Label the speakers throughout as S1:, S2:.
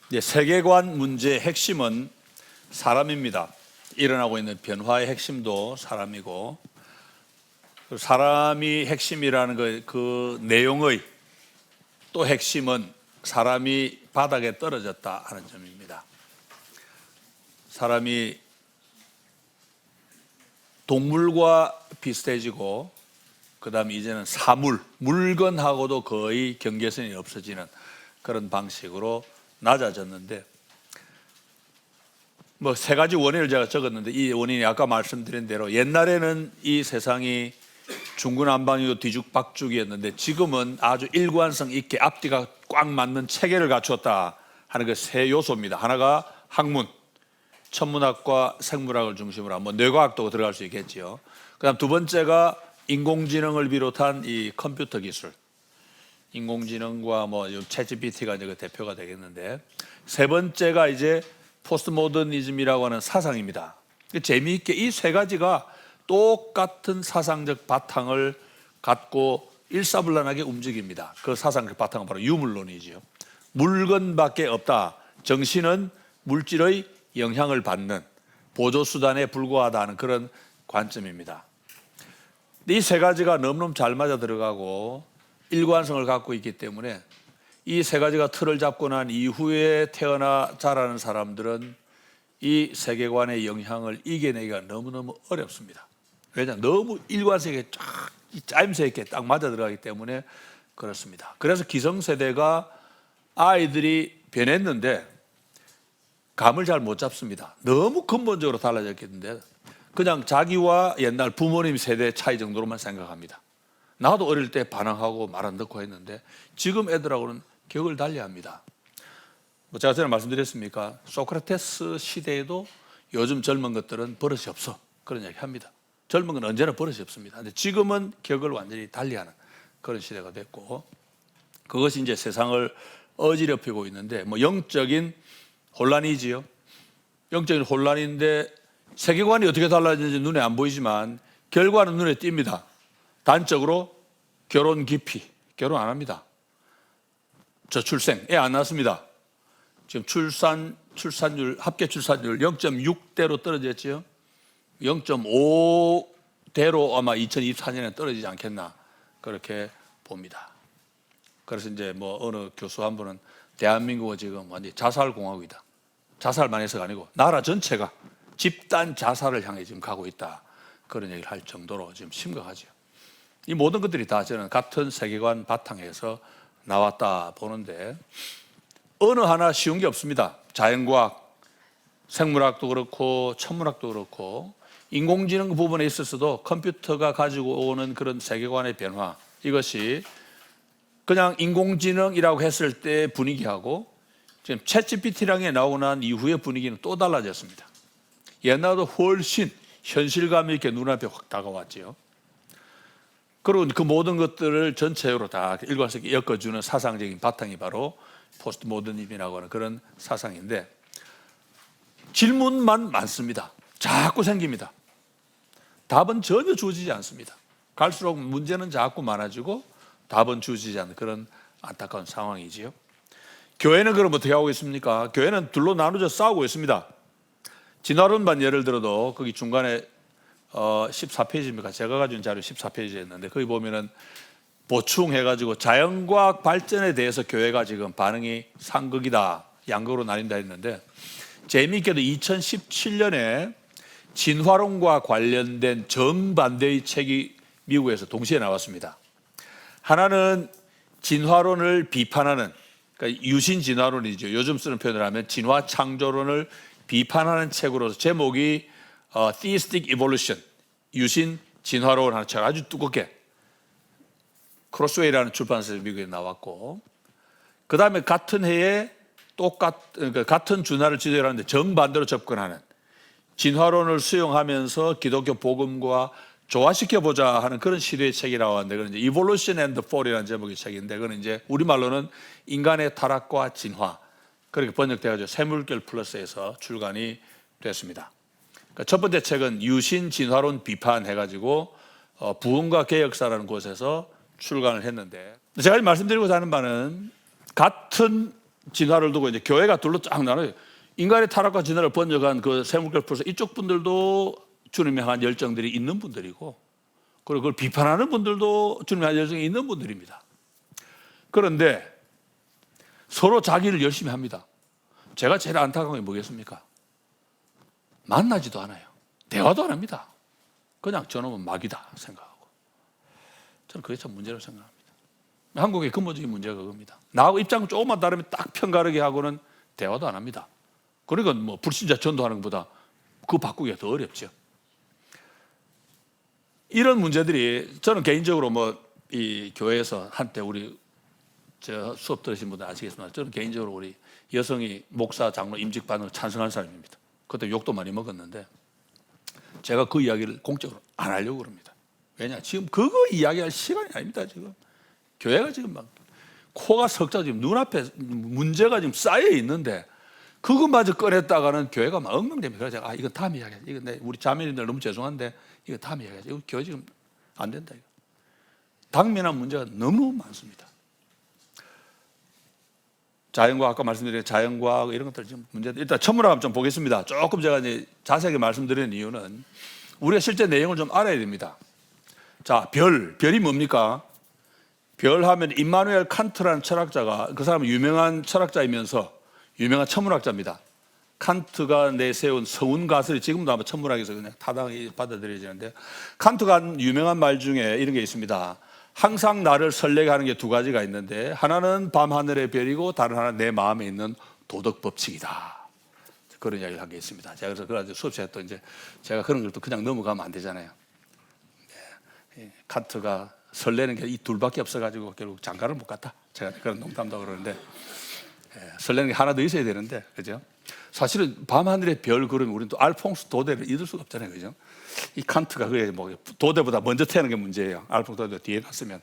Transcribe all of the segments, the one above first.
S1: 이제 세계관 문제의 핵심은 사람입니다. 일어나고 있는 변화의 핵심도 사람이고, 사람이 핵심이라는 그 내용의 또 핵심은 사람이 바닥에 떨어졌다 하는 점입니다. 사람이 동물과 비슷해지고, 그 다음에 이제는 사물, 물건하고도 거의 경계선이 없어지는 그런 방식으로 낮아졌는데, 뭐 세 가지 원인을 제가 적었는데, 이 원인이 아까 말씀드린 대로 옛날에는 이 세상이 중구난방이고 뒤죽박죽이었는데, 지금은 아주 일관성 있게 앞뒤가 꽉 맞는 체계를 갖추었다 하는 그 세 요소입니다. 하나가 학문, 천문학과 생물학을 중심으로 한 뇌과학도 들어갈 수 있겠지요. 그다음 두 번째가 인공지능을 비롯한 이 컴퓨터 기술, 인공지능과 뭐 챗GPT가 이제 그 대표가 되겠는데, 세 번째가 이제 포스트 모더니즘이라고 하는 사상입니다. 재미있게 이 세 가지가 똑같은 사상적 바탕을 갖고 일사불란하게 움직입니다. 그 사상적 바탕은 바로 유물론이지요. 물건밖에 없다. 정신은 물질의 영향을 받는 보조수단에 불과하다는 그런 관점입니다. 이 세 가지가 너무너무 잘 맞아 들어가고 일관성을 갖고 있기 때문에 이 세 가지가 틀을 잡고 난 이후에 태어나 자라는 사람들은 이 세계관의 영향을 이겨내기가 너무너무 어렵습니다. 왜냐하면 너무 일관성에 쫙 짜임새 있게 딱 맞아 들어가기 때문에 그렇습니다. 그래서 기성세대가 아이들이 변했는데 감을 잘 못 잡습니다. 너무 근본적으로 달라졌겠는데 그냥 자기와 옛날 부모님 세대 차이 정도로만 생각합니다. 나도 어릴 때 반항하고 말 안 듣고 했는데 지금 애들하고는 격을 달리합니다. 뭐 제가 전에 말씀드렸습니까? 소크라테스 시대에도 요즘 젊은 것들은 버릇이 없어, 그런 이야기 합니다. 젊은 건 언제나 버릇이 없습니다. 근데 지금은 격을 완전히 달리하는 그런 시대가 됐고, 그것이 이제 세상을 어지럽히고 있는데, 뭐 영적인 혼란이지요. 영적인 혼란인데 세계관이 어떻게 달라지는지 눈에 안 보이지만 결과는 눈에 띕니다. 단적으로 결혼 기피, 결혼 안 합니다. 저출생, 애 안 낳습니다. 지금 출산율, 합계 출산율 0.6대로 떨어졌지요. 0.5대로 아마 2024년에 떨어지지 않겠나 그렇게 봅니다. 그래서 이제 뭐 어느 교수 한 분은 대한민국은 지금 완전히 자살공화국이다. 자살만 해서가 아니고 나라 전체가 집단 자살을 향해 지금 가고 있다. 그런 얘기를 할 정도로 지금 심각하죠. 이 모든 것들이 다 저는 같은 세계관 바탕에서 나왔다 보는데, 어느 하나 쉬운 게 없습니다. 자연과학, 생물학도 그렇고 천문학도 그렇고 인공지능 부분에 있어서도 컴퓨터가 가지고 오는 그런 세계관의 변화, 이것이 그냥 인공지능이라고 했을 때 분위기하고 지금 챗GPT랑에 나오고 난 이후의 분위기는 또 달라졌습니다. 옛날보다 훨씬 현실감 있게 눈앞에 확 다가왔지요. 그리고 그 모든 것들을 전체적으로 다 일관성 있게 엮어주는 사상적인 바탕이 바로 포스트 모더니즘이라고 하는 그런 사상인데, 질문만 많습니다. 자꾸 생깁니다. 답은 전혀 주어지지 않습니다. 갈수록 문제는 자꾸 많아지고 답은 주어지지 않는 그런 안타까운 상황이지요. 교회는 그럼 어떻게 하고 있습니까? 교회는 둘로 나누져 싸우고 있습니다. 진화론반 예를 들어도 거기 중간에 14페이지입니까? 제가 가진 자료 14페이지였는데 거기 보면은 보충해가지고 자연과학 발전에 대해서 교회가 지금 반응이 상극이다, 양극으로 나뉜다 했는데, 재미있게도 2017년에 진화론과 관련된 정반대의 책이 미국에서 동시에 나왔습니다. 하나는 진화론을 비판하는, 그러니까 유신 진화론이죠. 요즘 쓰는 표현을 하면 진화 창조론을 비판하는 책으로서 제목이 Theistic Evolution, 유신 진화론 하는 책, 아주 두껍게 크로스웨이라는 출판사에서 미국에 나왔고, 그 다음에 같은 해에 그러니까 같은 준화를 지도하는데 정반대로 접근하는, 진화론을 수용하면서 기독교 복음과 조화시켜보자 하는 그런 시도의 책이 나왔는데, 그건 이제 Evolution and the Fall이라는 제목의 책인데, 그건 이제 우리말로는 인간의 타락과 진화, 그렇게 번역돼가지고 샘물결 플러스에서 출간이 됐습니다. 그러니까 첫 번째 책은 유신 진화론 비판해가지고 부흥과 개혁사라는 곳에서 출간을 했는데, 제가 말씀드리고자 하는 바는 같은 진화를 두고 이제 교회가 둘로 쫙 나눠요. 인간의 타락과 진화를 번역한 그 세물결 풀서 이쪽 분들도 주님에 향한 열정들이 있는 분들이고, 그리고 그걸 비판하는 분들도 주님에 향한 열정이 있는 분들입니다. 그런데 서로 자기를 열심히 합니다. 제가 제일 안타까운 게 뭐겠습니까? 만나지도 않아요. 대화도 안 합니다. 그냥 저놈은 막이다 생각하고. 저는 그게 참 문제라고 생각합니다. 한국의 근본적인 문제가 그겁니다. 나하고 입장은 조금만 다르면 딱 편가르게 하고는 대화도 안 합니다. 그러니까 뭐 불신자 전도하는 것보다 그거 바꾸기가 더 어렵죠. 이런 문제들이 저는 개인적으로 뭐 이 교회에서 한때 우리 저 수업 들으신 분들 아시겠지만 저는 개인적으로 우리 여성이 목사 장로 임직 받는 걸 찬성하는 사람입니다. 그때 욕도 많이 먹었는데 제가 그 이야기를 공적으로 안 하려고 그럽니다. 왜냐? 지금 그거 이야기할 시간이 아닙니다. 지금 교회가 지금 막 코가 석자 지금 눈앞에 문제가 지금 쌓여 있는데 그것마저 꺼냈다가는 교회가 막 엉망됩니다. 그래서 제가 이건 다음 이야기하자. 이건 우리 자매님들 너무 죄송한데 이거 다음 이야기하자. 이거 교회 지금 안 된다. 이거. 당면한 문제가 너무 많습니다. 자연과학, 아까 말씀드린 자연과학 이런 것들 지금 문제들. 일단 천문학 좀 보겠습니다. 조금 제가 이제 자세하게 말씀드리는 이유는 우리가 실제 내용을 좀 알아야 됩니다. 자, 별이 뭡니까? 별 하면 임마누엘 칸트라는 철학자가, 그 사람은 유명한 철학자이면서 유명한 천문학자입니다. 칸트가 내세운 서운가설이 지금도 아마 천문학에서 그냥 타당히 받아들여지는데, 칸트가 한 유명한 말 중에 이런 게 있습니다. 항상 나를 설레게 하는 게 두 가지가 있는데 하나는 밤하늘의 별이고 다른 하나는 내 마음에 있는 도덕 법칙이다. 그런 이야기를 한 게 있습니다. 제가 그래서 그걸 수업 시간에 또 이제 제가 그런 걸 또 그냥 넘어가면 안 되잖아요. 칸트가 설레는 게 이 둘밖에 없어가지고 결국 장가를 못 갔다. 제가 그런 농담도 그러는데 설레는 게 하나 더 있어야 되는데, 그죠? 사실은 밤하늘의 별 그러면 우리는 또 알퐁스 도대를 잊을 수가 없잖아요, 그죠? 이 칸트가 그게 뭐 도대보다 먼저 태어난 게 문제예요. 알퐁스 도대 뒤에 났으면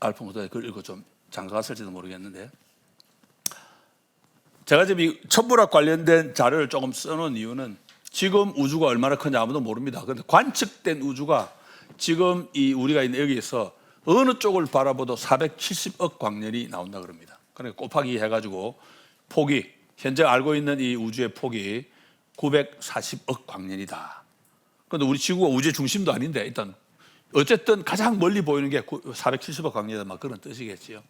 S1: 알퐁스 도대 그걸 읽고 좀 장가갔을지도 모르겠는데, 제가 지금 이 천문학 관련된 자료를 조금 써놓은 이유는 지금 우주가 얼마나 큰지 아무도 모릅니다. 그런데 관측된 우주가 지금 이 우리가 있는 여기에서 어느 쪽을 바라봐도 470억 광년이 나온다 그럽니다. 그러니까 곱하기 해가지고 폭이 현재 알고 있는 이 우주의 폭이 940억 광년이다. 그런데 우리 지구가 우주의 중심도 아닌데 일단 어쨌든 가장 멀리 보이는 게 470억 광년이다, 막 그런 뜻이겠지요.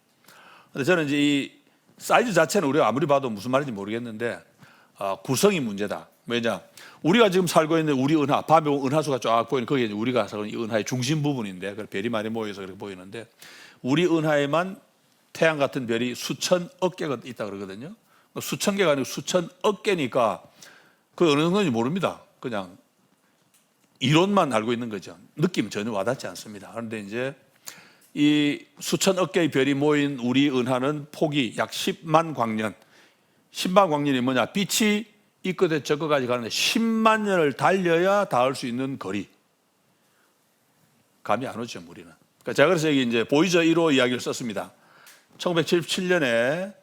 S1: 그런데 저는 이제 이 사이즈 자체는 우리가 아무리 봐도 무슨 말인지 모르겠는데 구성이 문제다. 왜냐? 우리가 지금 살고 있는 우리 은하, 밤에 은하수가 쫙 보이는 거기에 우리가 살고 있는 이 은하의 중심 부분인데, 그 별이 많이 모여서 그렇게 보이는데, 우리 은하에만 태양 같은 별이 수천억 개가 있다 그러거든요. 수천 개가 아니고 수천억 개니까 그 어느 정도인지 모릅니다. 그냥 이론만 알고 있는 거죠. 느낌은 전혀 와닿지 않습니다. 그런데 이제 이 수천억 개의 별이 모인 우리 은하는 폭이 약 10만 광년. 10만 광년이 뭐냐? 빛이 이 끝에 저 끝까지 가는데 10만 년을 달려야 닿을 수 있는 거리. 감이 안 오죠, 우리는. 그러니까 제가 그래서 여기 이제 보이저 1호 이야기를 썼습니다. 1977년에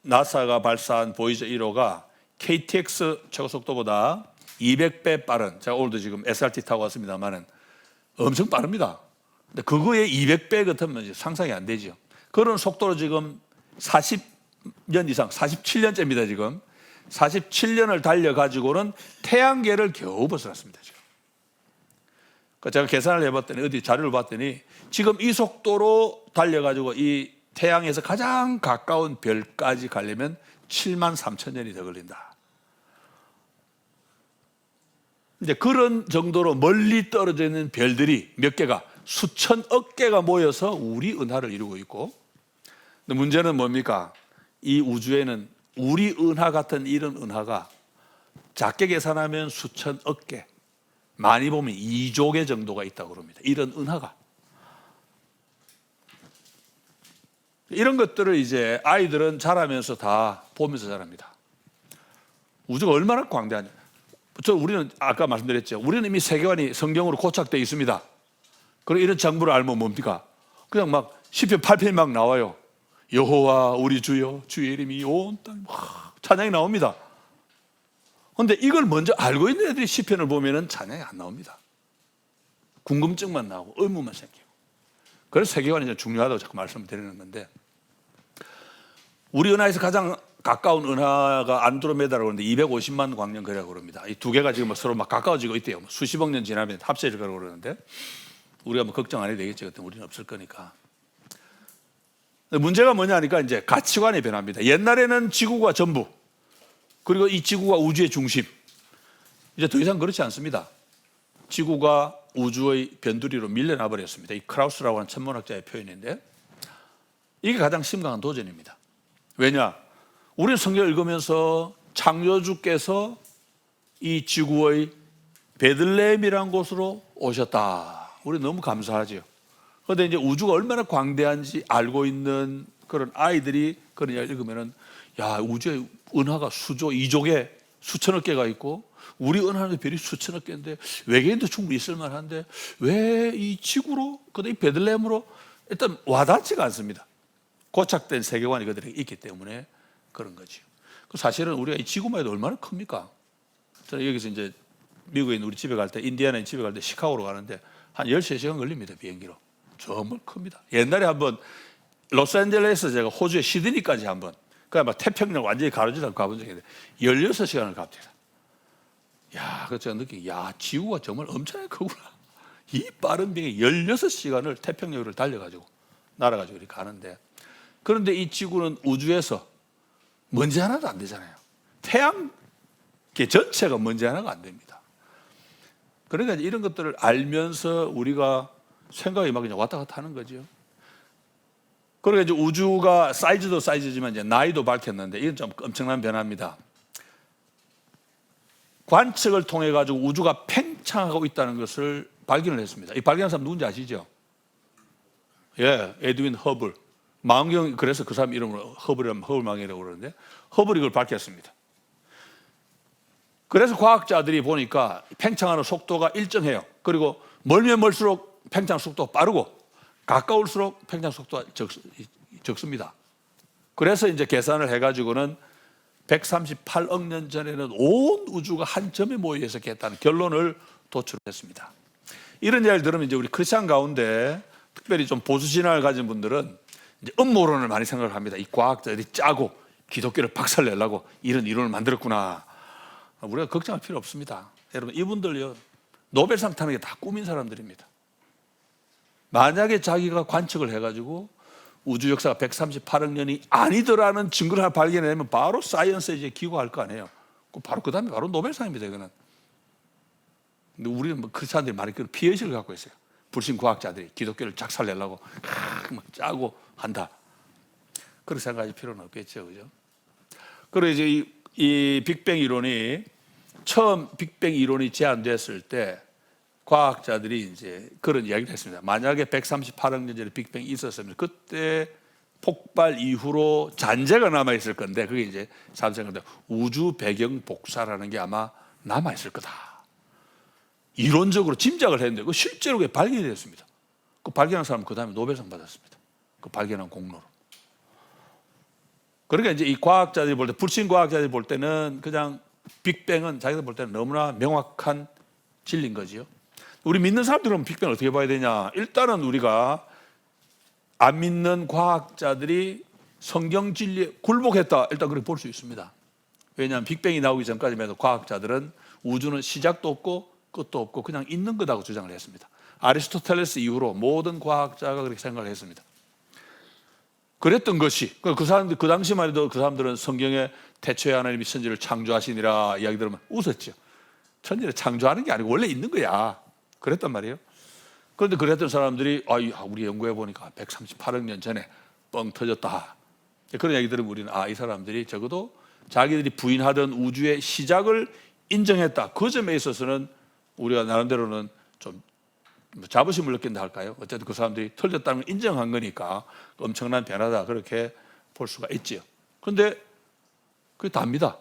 S1: 나사가 발사한 보이저 1호가 KTX 최고 속도보다 200배 빠른, 제가 오늘도 지금 SRT 타고 왔습니다만은 엄청 빠릅니다. 근데 그거에 200배 같으면 상상이 안 되죠. 그런 속도로 지금 40년 이상, 47년째입니다, 지금. 47년을 달려가지고는 태양계를 겨우 벗어났습니다, 지금. 제가 계산을 해봤더니, 어디 자료를 봤더니, 지금 이 속도로 달려가지고 이 태양에서 가장 가까운 별까지 가려면 7만 3천 년이 더 걸린다. 이제 그런 정도로 멀리 떨어져 있는 별들이 몇 개가, 수천억 개가 모여서 우리 은하를 이루고 있고, 근데 문제는 뭡니까? 이 우주에는 우리 은하 같은 이런 은하가 작게 계산하면 수천억 개, 많이 보면 2조 개 정도가 있다고 합니다. 이런 은하가. 이런 것들을 이제 아이들은 자라면서 다 보면서 자랍니다. 우주가 얼마나 광대하냐. 우리는 아까 말씀드렸죠. 우리는 이미 세계관이 성경으로 고착되어 있습니다. 그리고 이런 정보를 알면 뭡니까? 그냥 막 시편 8편이 막 나와요. 여호와 우리 주여 주의 이름이 온 땅 찬양이 나옵니다. 그런데 이걸 먼저 알고 있는 애들이 시편을 보면은 찬양이 안 나옵니다. 궁금증만 나오고 의문만 생기고. 그래서 세계관이 좀 중요하다고 자꾸 말씀을 드리는 건데, 우리 은하에서 가장 가까운 은하가 안드로메다라고 하는데 250만 광년 거리라고 그럽니다. 이 두 개가 지금 서로 막 가까워지고 있대요. 수십억 년 지나면 합쳐질 거라고 그러는데 우리가 뭐 걱정 안 해도 되겠죠. 그때 우리는 없을 거니까. 문제가 뭐냐니까 이제 가치관의 변화입니다. 옛날에는 지구가 전부, 그리고 이 지구가 우주의 중심. 이제 더 이상 그렇지 않습니다. 지구가 우주의 변두리로 밀려나 버렸습니다. 이 크라우스라고 하는 천문학자의 표현인데 이게 가장 심각한 도전입니다. 왜냐? 우리는 성경을 읽으면서 창조주께서 이 지구의 베들레헴이라는 곳으로 오셨다. 우리 너무 감사하죠. 그런데 이제 우주가 얼마나 광대한지 알고 있는 그런 아이들이 그런 이야기를 읽으면은 야, 우주에 은하가 수조, 2조개, 수천억 개가 있고 우리 은하는 별이 수천억 개인데 외계인도 충분히 있을 만한데 왜 이 지구로, 그다음 이 베들레헴으로 일단 와닿지가 않습니다. 고착된 세계관이 그들에게 있기 때문에 그런 거죠. 사실은 우리가 이 지구만 해도 얼마나 큽니까? 저는 여기서 이제 미국에 있는 우리 집에 갈 때, 인디애나에 집에 갈 때 시카고로 가는데 한 13시간 걸립니다, 비행기로. 정말 큽니다. 옛날에 한번 로스앤젤레스에서 제가 호주의 시드니까지 한번, 그냥 막 태평양 완전히 가로지르고 가본 적이 있는데 16시간을 갑니다. 야, 그래서 제가 느낀 게, 야, 지구가 정말 엄청나게 크구나. 이 빠른 비행에 16시간을 태평양을 달려가지고, 날아가지고 이렇게 가는데, 그런데 이 지구는 우주에서 먼지 하나도 안 되잖아요. 태양계 전체가 먼지 하나가 안 됩니다. 그러니까 이런 것들을 알면서 우리가 생각이 막 그냥 왔다 갔다 하는 거죠. 그러니까 이제 우주가 사이즈도 사이즈지만 이제 나이도 밝혔는데 이건 좀 엄청난 변화입니다. 관측을 통해 가지고 우주가 팽창하고 있다는 것을 발견을 했습니다. 이 발견한 사람 누군지 아시죠? 예, 에드윈 허블. 망원경, 그래서 그 사람 이름으로 허블이라면 허블망이라고 그러는데 허블이 그걸 밝혔습니다. 그래서 과학자들이 보니까 팽창하는 속도가 일정해요. 그리고 멀면 멀수록 팽창 속도가 빠르고 가까울수록 팽창 속도가 적습니다. 그래서 이제 계산을 해가지고는 138억 년 전에는 온 우주가 한 점에 모여 있었겠다는 결론을 도출했습니다. 이런 이야기를 들으면 이제 우리 크리스찬 가운데 특별히 좀 보수 신앙을 가진 분들은 이제 음모론을 많이 생각을 합니다. 이 과학자들이 짜고 기독교를 박살내려고 이런 이론을 만들었구나. 우리가 걱정할 필요 없습니다. 여러분, 이분들요, 노벨상 타는 게 다 꿈인 사람들입니다. 만약에 자기가 관측을 해가지고 우주 역사가 138억 년이 아니더라는 증거를 하나 발견하면 바로 사이언스에 이제 기고할 거 아니에요. 바로 그 다음에 바로 노벨상입니다, 이거는. 근데 우리는 뭐 크리스찬들이 많이 그런 피해의식을 갖고 있어요. 불신 과학자들이 기독교를 작살내려고 막 짜고 한다. 그렇게 생각할 필요는 없겠죠, 그죠? 그리고 이제 이 빅뱅 이론이 처음 빅뱅 이론이 제안됐을 때 과학자들이 이제 그런 이야기를 했습니다. 만약에 138억 년 전에 빅뱅이 있었으면 그때 폭발 이후로 잔재가 남아 있을 건데 그게 이제 사람들이 우주 배경 복사라는 게 아마 남아 있을 거다. 이론적으로 짐작을 했는데 그 실제로 그게 발견이 됐습니다. 그 발견한 사람은 그 다음에 노벨상 받았습니다. 그 발견한 공로로. 그러니까 이제 이 과학자들이 볼 때, 불신 과학자들이 볼 때는 그냥 빅뱅은 자기들 볼 때는 너무나 명확한 진리인 거지요. 우리 믿는 사람들은 빅뱅을 어떻게 봐야 되냐? 일단은 우리가 안 믿는 과학자들이 성경 진리에 굴복했다. 일단 그렇게 볼 수 있습니다. 왜냐하면 빅뱅이 나오기 전까지만 해도 과학자들은 우주는 시작도 없고 끝도 없고 그냥 있는 거다고 주장을 했습니다. 아리스토텔레스 이후로 모든 과학자가 그렇게 생각을 했습니다. 그랬던 것이 그 사람들, 그 당시만 해도 그 사람들은 성경에 태초에 하나님이 천지를 창조하시니라 이야기 들으면 웃었죠. 천지를 창조하는 게 아니고 원래 있는 거야. 그랬단 말이에요. 그런데 그랬던 사람들이 우리 연구해 보니까 138억 년 전에 뻥 터졌다. 그런 얘기 들으면 우리는 이 사람들이 적어도 자기들이 부인하던 우주의 시작을 인정했다. 그 점에 있어서는 우리가 나름대로는 좀 자부심을 느낀다 할까요? 어쨌든 그 사람들이 틀렸다는 걸 인정한 거니까 엄청난 변화다. 그렇게 볼 수가 있지요. 그런데 그게 답니다.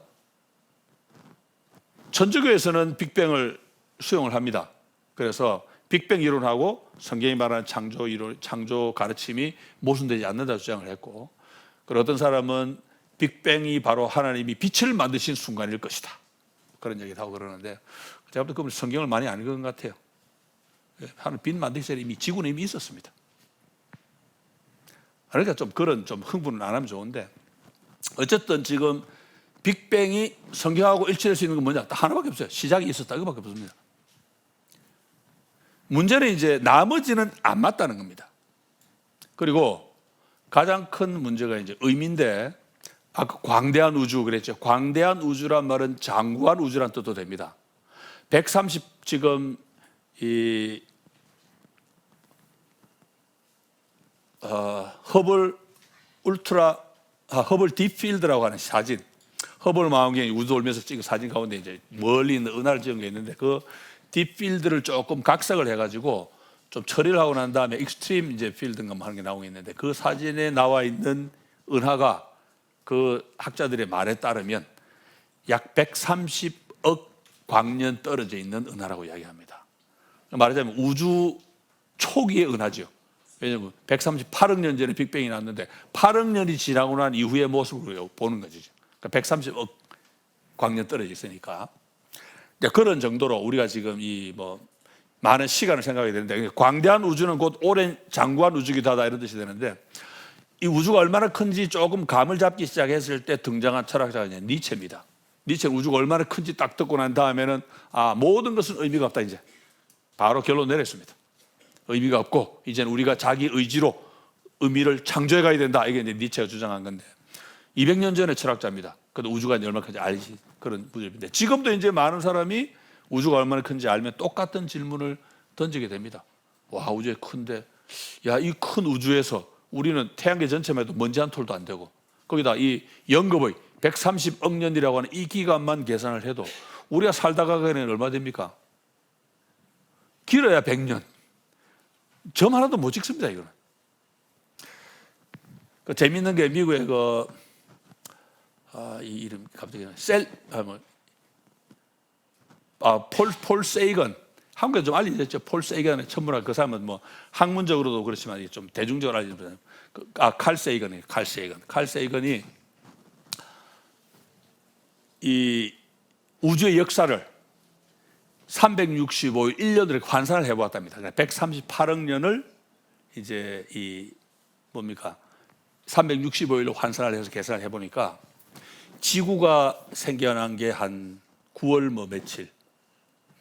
S1: 천주교에서는 빅뱅을 수용을 합니다. 그래서 빅뱅 이론하고 성경이 말하는 창조 이론, 창조 가르침이 모순되지 않는다 주장을 했고, 그리고 어떤 사람은 빅뱅이 바로 하나님이 빛을 만드신 순간일 것이다. 그런 얘기를 하고 그러는데, 제가 볼 때 성경을 많이 안 읽은 것 같아요. 하나님 빛 만들기 전에 이미 지구는 이미 있었습니다. 그러니까 좀 그런 좀 흥분은 안 하면 좋은데, 어쨌든 지금 빅뱅이 성경하고 일치할 수 있는 건 뭐냐? 딱 하나밖에 없어요. 시작이 있었다. 이거밖에 없습니다. 문제는 이제 나머지는 안 맞다는 겁니다. 그리고 가장 큰 문제가 이제 의미인데, 아까 광대한 우주 그랬죠. 광대한 우주란 말은 장구한 우주란 뜻도 됩니다. 130 지금 이 허블 허블 딥필드라고 하는 사진, 허블 망원경이 우주 돌면서 찍은 사진 가운데 이제 멀리 있는 은하를 찍은 게 있는데, 그 딥필드를 조금 각색을 해가지고 좀 처리를 하고 난 다음에 익스트림 이제 필드인가 뭐 하는 게 나오고 있는데, 그 사진에 나와 있는 은하가 그 학자들의 말에 따르면 약 130억 광년 떨어져 있는 은하라고 이야기합니다. 말하자면 우주 초기의 은하죠. 왜냐하면 138억 년 전에 빅뱅이 났는데 8억 년이 지나고 난 이후의 모습을 보는 거죠. 그러니까 130억 광년 떨어져 있으니까. 그런 정도로 우리가 지금 이 뭐 많은 시간을 생각해야 되는데, 광대한 우주는 곧 오랜 장구한 우주기도 하다 이런 뜻이 되는데, 이 우주가 얼마나 큰지 조금 감을 잡기 시작했을 때 등장한 철학자가 이제 니체입니다. 니체는 우주가 얼마나 큰지 딱 듣고 난 다음에는 모든 것은 의미가 없다, 이제 바로 결론 내렸습니다. 의미가 없고 이제는 우리가 자기 의지로 의미를 창조해 가야 된다. 이게 이제 니체가 주장한 건데, 200년 전의 철학자입니다. 그래도 우주가 얼마나 큰지 알지, 그런 분인데, 지금도 이제 많은 사람이 우주가 얼마나 큰지 알면 똑같은 질문을 던지게 됩니다. 와, 우주가 큰데, 야, 이 큰 우주에서 우리는 태양계 전체만 해도 먼지 한 톨도 안 되고, 거기다 이 영겁의 130억 년이라고 하는 이 기간만 계산을 해도 우리가 살다가 가는 얼마 됩니까? 길어야 100년. 점 하나도 못 찍습니다, 이거는. 그 재밌는 게 미국의 이 이름 갑자기 폴 세이건, 한국에 좀 알려졌죠. 폴 세이건의 천문학, 그 사람은 뭐 학문적으로도 그렇지만 좀 대중적으로 알려졌잖아요. 칼 세이건이에요. 칼 세이건이 이 우주의 역사를 365일 1년을 환산을 해보았답니다. 138억 년을 이제 이 뭡니까 365일로 환산을 해서 계산을 해보니까 지구가 생겨난 게 한 9월 뭐 며칠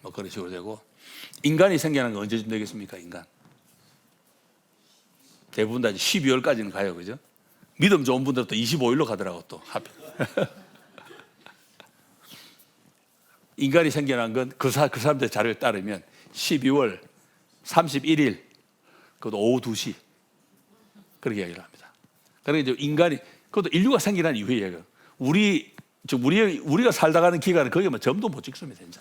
S1: 뭐 그런 식으로 되고, 인간이 생겨난 건 언제쯤 되겠습니까? 인간 대부분 다 12월까지는 가요, 그죠? 믿음 좋은 분들은 또 25일로 가더라고 또 하필. 인간이 생겨난 건 그 사람들 자료에 따르면 12월 31일 그것도 오후 2시 그렇게 이야기를 합니다. 그러니까 이제 인간이, 그것도 인류가 생겨난 이후에 우리가 살다 가는 기간은 거기에 뭐 점도 못 찍습니다, 진짜.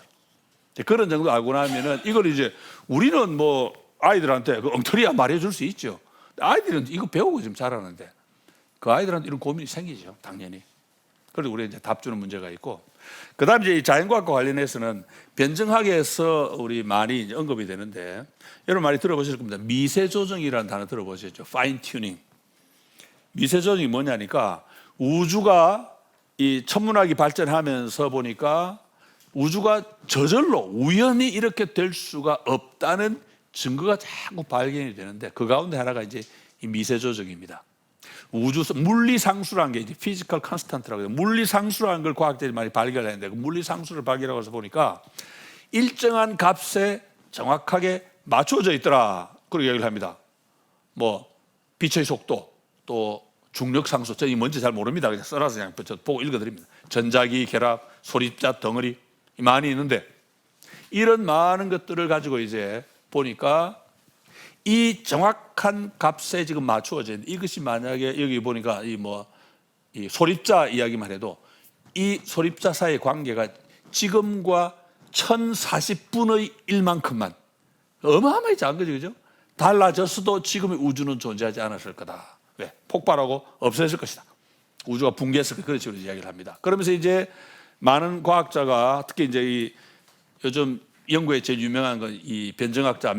S1: 그런 정도 알고 나면은 이걸 이제 우리는 뭐 아이들한테 그 엉터리야 말해줄 수 있죠. 아이들은 이거 배우고 지금 자라는데 그 아이들한테 이런 고민이 생기죠, 당연히. 그래서 우리가 이제 답 주는 문제가 있고, 그다음 이제 자연과학과 관련해서는 변증학에서 우리 많이 이제 언급이 되는데, 여러분 많이 들어보실 겁니다. 미세 조정이라는 단어 들어보셨죠? 파인 튜닝. 미세 조정이 뭐냐니까, 우주가 이 천문학이 발전하면서 보니까 우주가 저절로 우연히 이렇게 될 수가 없다는 증거가 자꾸 발견이 되는데, 그 가운데 하나가 이제 이 미세 조정입니다. 우주 물리 상수라는 게 이제 피지컬 컨스탄트라고 해요. 물리 상수라는 걸 과학자들이 많이 발견했는데, 그 물리 상수를 발견하고서 보니까 일정한 값에 정확하게 맞춰져 있더라. 그렇게 얘기를 합니다. 뭐 빛의 속도, 또 중력 상수, 저희 뭔지 잘 모릅니다. 그냥 써놔서 그냥 보고 읽어드립니다. 전자기, 결합, 소립자, 덩어리 많이 있는데, 이런 많은 것들을 가지고 이제 보니까 이 정확한 값에 지금 맞추어져 있는, 이것이 만약에 여기 보니까 이 소립자 이야기만 해도 이 소립자 사이의 관계가 지금과 1040분의 1만큼만, 어마어마하게 작은 거죠, 그죠? 달라졌어도 지금의 우주는 존재하지 않았을 거다. 왜? 폭발하고 없어졌을 것이다. 우주가 붕괴했을 것, 그런 식으로 이야기를 합니다. 그러면서 이제 많은 과학자가, 특히 이제 이 요즘 영국의 제일 유명한 건 이 변증학자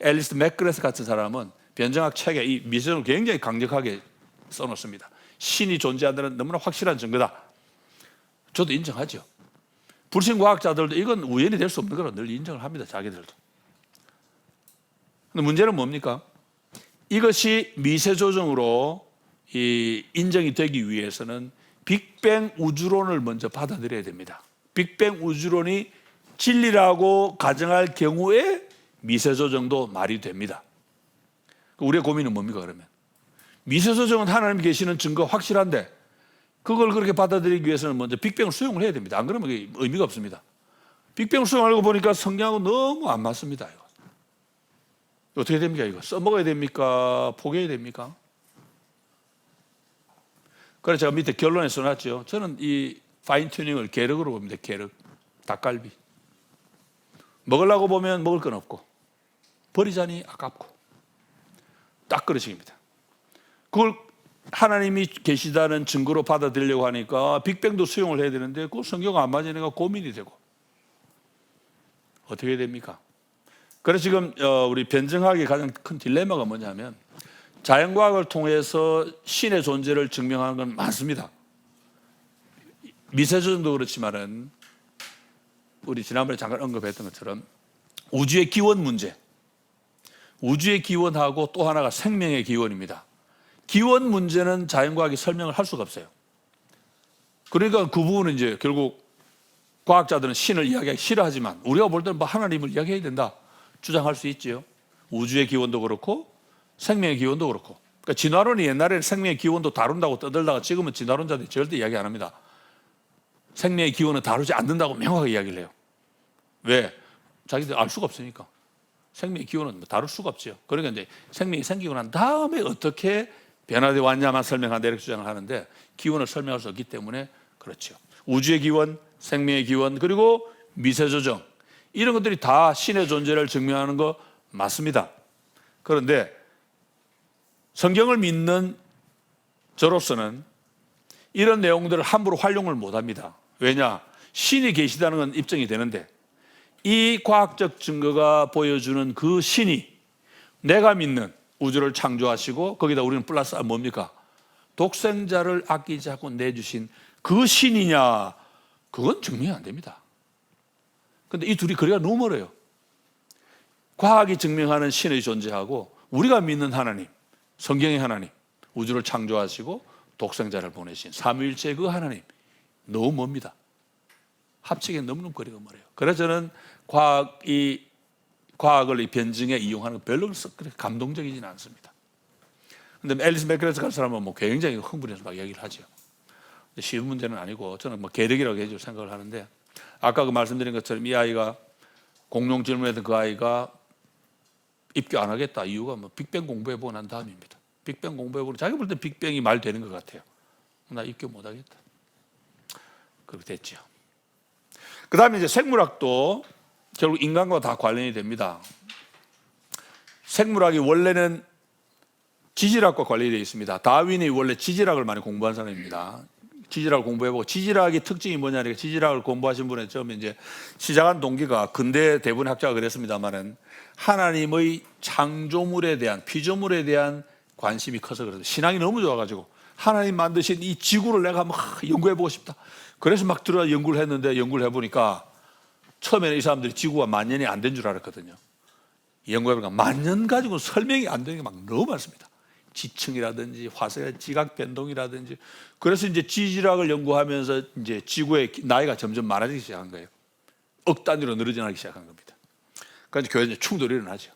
S1: 앨리스 맥그레스 같은 사람은 변증학 책에 이 미세를 굉장히 강력하게 써놓습니다. 신이 존재한다는 너무나 확실한 증거다. 저도 인정하죠. 불신과학자들도 이건 우연이 될 수 없는 거라 늘 인정을 합니다, 자기들도. 근데 문제는 뭡니까? 이것이 미세 조정으로 이 인정이 되기 위해서는 빅뱅 우주론을 먼저 받아들여야 됩니다. 빅뱅 우주론이 진리라고 가정할 경우에 미세조정도 말이 됩니다. 우리의 고민은 뭡니까 그러면? 미세조정은 하나님 계시는 증거 확실한데 그걸 그렇게 받아들이기 위해서는 먼저 빅뱅을 수용을 해야 됩니다. 안 그러면 그게 의미가 없습니다. 빅뱅을 수용하려고 보니까 성경하고 너무 안 맞습니다. 이거. 어떻게 됩니까 이거? 써먹어야 됩니까? 포기해야 됩니까? 그래서 제가 밑에 결론에 써놨죠. 저는 이 파인 튜닝을 계륵으로 봅니다. 계륵, 닭갈비. 먹으려고 보면 먹을 건 없고 버리자니 아깝고 딱 그러식입니다. 그걸 하나님이 계시다는 증거로 받아들이려고 하니까 빅뱅도 수용을 해야 되는데 그 성경 안 맞으니까 고민이 되고 어떻게 됩니까? 그래서 지금 우리 변증학의 가장 큰 딜레마가 뭐냐면 자연과학을 통해서 신의 존재를 증명하는 건 많습니다. 미세조정도 그렇지만은 우리 지난번에 잠깐 언급했던 것처럼 우주의 기원 문제, 우주의 기원하고 또 하나가 생명의 기원입니다. 기원 문제는 자연과학이 설명을 할 수가 없어요. 그러니까 그 부분은 이제 결국 과학자들은 신을 이야기하기 싫어하지만 우리가 볼 때는 뭐 하나님을 이야기해야 된다 주장할 수 있지요. 우주의 기원도 그렇고 생명의 기원도 그렇고. 그러니까 진화론이 옛날에는 생명의 기원도 다룬다고 떠들다가 지금은 진화론자들이 절대 이야기 안 합니다. 생명의 기원은 다루지 않는다고 명확하게 이야기를 해요. 왜? 자기들 알 수가 없으니까. 생명의 기원은 다룰 수가 없죠. 그러니까 이제 생명이 생기고 난 다음에 어떻게 변화되어 왔냐만 설명한다 이렇게 주장을 하는데 기원을 설명할 수 없기 때문에 그렇죠. 우주의 기원, 생명의 기원, 그리고 미세조정 이런 것들이 다 신의 존재를 증명하는 거 맞습니다. 그런데 성경을 믿는 저로서는 이런 내용들을 함부로 활용을 못합니다. 왜냐? 신이 계시다는 건 입증이 되는데 이 과학적 증거가 보여주는 그 신이 내가 믿는 우주를 창조하시고 거기다 우리는 플러스 뭡니까? 독생자를 아끼지 않고 내주신 그 신이냐? 그건 증명이 안 됩니다. 그런데 이 둘이 거리가 너무 멀어요. 과학이 증명하는 신의 존재하고 우리가 믿는 하나님, 성경의 하나님, 우주를 창조하시고 독생자를 보내신 삼위일체 그 하나님 너무 멉니다. 합치기엔 너무너무 거리가 멀어요. 그래서 저는 과학을 이 변증에 이용하는 거 별로 그렇게 감동적이지는 않습니다. 그런데 앨리스 맥그레스 같은 사람은 뭐 굉장히 흥분해서 막 얘기를 하죠. 쉬운 문제는 아니고 저는 뭐 계륵이라고 해줄 생각을 하는데 아까 그 말씀드린 것처럼 이 아이가 공룡 질문했던 그 아이가 입교 안 하겠다 이유가 뭐 빅뱅 공부해보고 난 다음입니다. 빅뱅 공부해보고 자기 볼 때 빅뱅이 말 되는 것 같아요. 나 입교 못 하겠다. 그렇게 됐죠. 그 다음에 이제 생물학도 결국 인간과 다 관련이 됩니다. 생물학이 원래는 지질학과 관련이 되어 있습니다. 다윈이 원래 지질학을 많이 공부한 사람입니다. 지질학을 공부해보고 지질학의 특징이 뭐냐니까 지질학을 공부하신 분의 처음에 이제 시작한 동기가 근대 대부분 학자가 그랬습니다만은 하나님의 창조물에 대한 피조물에 대한 관심이 커서 그래서 신앙이 너무 좋아가지고 하나님 만드신 이 지구를 내가 막 연구해보고 싶다. 그래서 막 들어가 연구를 했는데 연구를 해보니까 처음에는 이 사람들이 지구가 만년이 안 된 줄 알았거든요. 연구해보니까 만년 가지고 설명이 안 되는 게 막 너무 많습니다. 지층이라든지 화성의 지각 변동이라든지 그래서 이제 지질학을 연구하면서 이제 지구의 나이가 점점 많아지기 시작한 거예요. 억 단위로 늘어나기 시작한 겁니다. 그러니까 교회에 충돌이 일어나죠.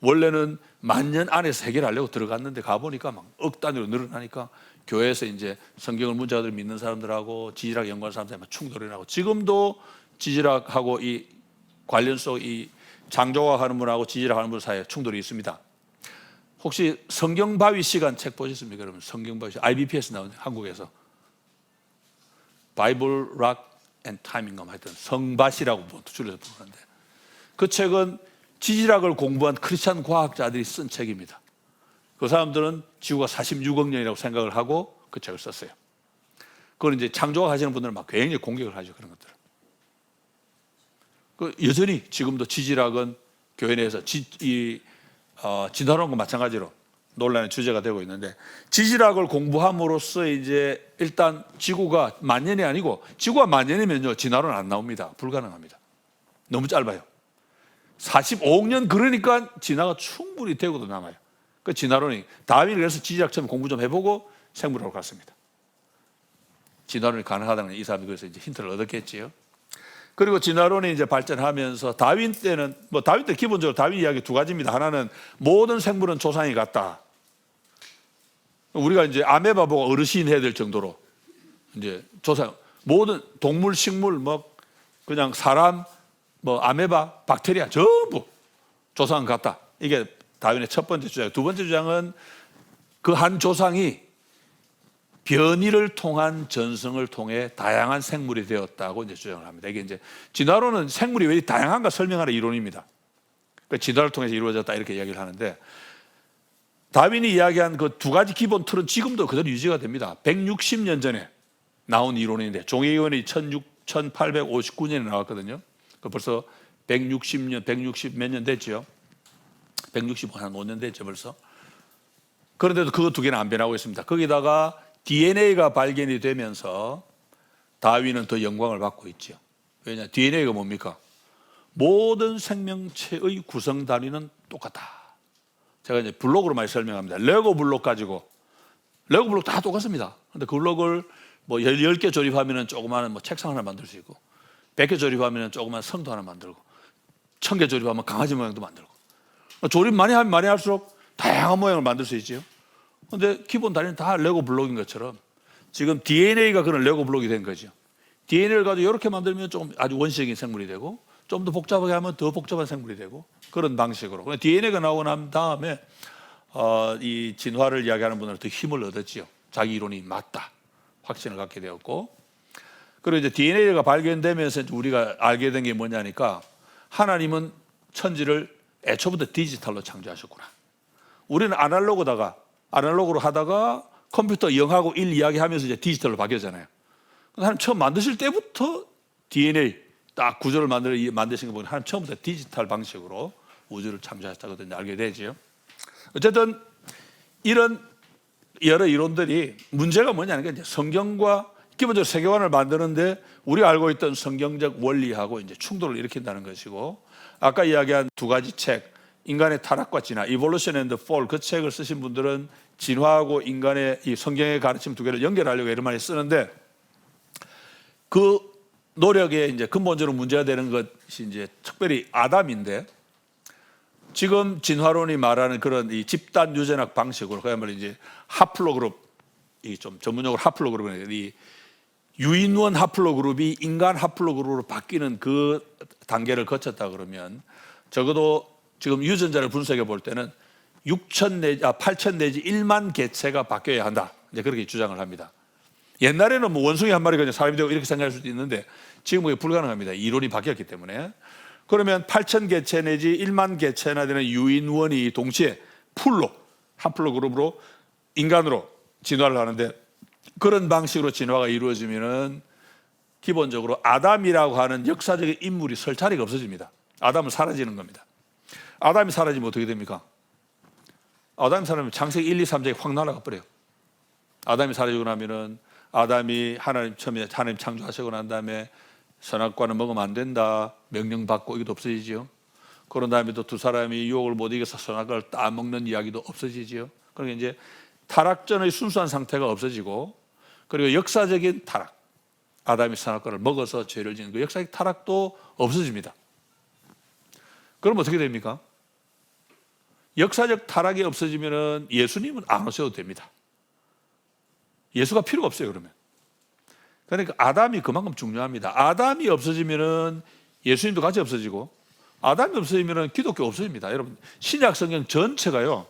S1: 원래는 만년 안에서 해결하려고 들어갔는데 가보니까 막 억 단위로 늘어나니까 교회에서 이제 성경을 문자들 믿는 사람들하고 지질학 연구하는 사람들이 막 충돌이 일어나고 지금도 지질학하고 이 관련 속 이 창조학 하는 분하고 지질학 하는 분 사이에 충돌이 있습니다. 혹시 성경바위 시간 책 보셨습니까? 여러분 성경바위 시간 IBPS 나오는 한국에서 바이블 락 앤 타임인가 하여튼 성밭이라고 줄여서 부르는데 그 책은 지질학을 공부한 크리스찬 과학자들이 쓴 책입니다. 그 사람들은 지구가 46억 년이라고 생각을 하고 그 책을 썼어요. 그걸 이제 창조학 하시는 분들은 막 굉장히 공격을 하죠. 그런 것들을. 여전히 지금도 지질학은 교회 내에서 진화론과 마찬가지로 논란의 주제가 되고 있는데 지질학을 공부함으로써 이제 일단 지구가 만년이 아니고 지구가 만년이면요 진화론 안 나옵니다. 불가능합니다. 너무 짧아요. 45억 년 그러니까 진화가 충분히 되고도 남아요. 그 진화론이 다윈이 그래서 지질학 처음 공부 좀 해보고 생물학으로 갔습니다. 진화론이 가능하다는 이 사람이 그래서 이제 힌트를 얻었겠지요. 그리고 진화론이 이제 발전하면서 다윈 때는 다윈 때 기본적으로 다윈 이야기 두 가지입니다. 하나는 모든 생물은 조상이 같다. 우리가 이제 아메바 보고 어르신 해야 될 정도로 이제 조상 모든 동물, 식물 그냥 사람 아메바, 박테리아 전부 조상은 같다. 이게 다윈의 첫 번째 주장. 두 번째 주장은 그 한 조상이 변이를 통한 전승을 통해 다양한 생물이 되었다고 이제 주장을 합니다. 이게 이제 진화론은 생물이 왜 다양한가 설명하는 이론입니다. 그러니까 진화를 통해서 이루어졌다 이렇게 이야기를 하는데 다윈이 이야기한 그 두 가지 기본 틀은 지금도 그대로 유지가 됩니다. 160년 전에 나온 이론인데 종이의원이 1859년에 나왔거든요. 그 벌써 160년, 160 몇 년 됐죠. 165년 됐죠 벌써. 그런데도 그거 두 개는 안 변하고 있습니다. 거기다가 DNA가 발견이 되면서 다윈은 더 영광을 받고 있죠. 왜냐? DNA가 뭡니까? 모든 생명체의 구성 단위는 똑같다. 제가 이제 블록으로 많이 설명합니다. 레고 블록 가지고 레고 블록 다 똑같습니다. 근데 그 블록을 10개 조립하면 조그마한 책상 하나 만들 수 있고 100개 조립하면 조그마한 성도 하나 만들고 1000개 조립하면 강아지 모양도 만들고 조립 많이 하면 많이 할수록 다양한 모양을 만들 수 있죠. 근데 기본 단위는 다 레고 블록인 것처럼 지금 DNA가 그런 레고 블록이 된 거죠. DNA를 가지고 이렇게 만들면 조금 아주 원시적인 생물이 되고 좀 더 복잡하게 하면 더 복잡한 생물이 되고 그런 방식으로. DNA가 나오고 난 다음에 이 진화를 이야기하는 분들은 더 힘을 얻었지요. 자기 이론이 맞다. 확신을 갖게 되었고. 그리고 이제 DNA가 발견되면서 우리가 알게 된 게 뭐냐니까 하나님은 천지를 애초부터 디지털로 창조하셨구나. 우리는 아날로그로 하다가 컴퓨터 0하고 1 이야기하면서 이제 디지털로 바뀌었잖아요. 하나님 처음 만드실 때부터 DNA 딱 구조를 만드신 거 보면 하나님 처음부터 디지털 방식으로 우주를 창조하셨다고 알게 되죠. 어쨌든 이런 여러 이론들이 문제가 뭐냐니까 이제 성경과 기본적으로 세계관을 만드는데 우리가 알고 있던 성경적 원리하고 이제 충돌을 일으킨다는 것이고 아까 이야기한 두 가지 책 인간의 타락과 진화, Evolution and Fall 그 책을 쓰신 분들은 진화하고 인간의 이 성경의 가르침 두 개를 연결하려고 이런 말을 쓰는데 그 노력에 이제 근본적으로 문제가 되는 것이 이제 특별히 아담인데 지금 진화론이 말하는 그런 이 집단 유전학 방식으로 그야말로 이제 하플로그룹 이 좀 전문용어로 하플로그룹은 이 유인원 하플로그룹이 인간 하플로그룹으로 바뀌는 그 단계를 거쳤다 그러면 적어도 지금 유전자를 분석해 볼 때는 8천 내지 1만 개체가 바뀌어야 한다. 이제 그렇게 주장을 합니다. 옛날에는 원숭이 한 마리가 사람이 되고 이렇게 생각할 수도 있는데 지금은 그게 불가능합니다. 이론이 바뀌었기 때문에. 그러면 8천 개체 내지 1만 개체나 되는 유인원이 동시에 풀로 하플로 그룹으로 인간으로 진화를 하는데 그런 방식으로 진화가 이루어지면은 기본적으로 아담이라고 하는 역사적인 인물이 설 자리가 없어집니다. 아담은 사라지는 겁니다. 아담이 사라지면 어떻게 됩니까? 아담이 사라지면 창세기 1, 2, 3장이 확 날아가 버려요. 아담이 사라지고 나면은 아담이 처음에 하나님 창조하시고 난 다음에 선악과는 먹으면 안 된다 명령받고 이것도 없어지죠. 그런 다음에 또 두 사람이 유혹을 못 이겨서 선악과를 따먹는 이야기도 없어지죠. 그러니까 이제 타락전의 순수한 상태가 없어지고 그리고 역사적인 타락 아담이 선악과를 먹어서 죄를 지은 그 역사적 타락도 없어집니다. 그럼 어떻게 됩니까? 역사적 타락이 없어지면 예수님은 안 오셔도 됩니다. 예수가 필요가 없어요. 그러면 그러니까 아담이 그만큼 중요합니다. 아담이 없어지면 예수님도 같이 없어지고 아담이 없어지면 기독교 없어집니다. 여러분 신약 성경 전체가요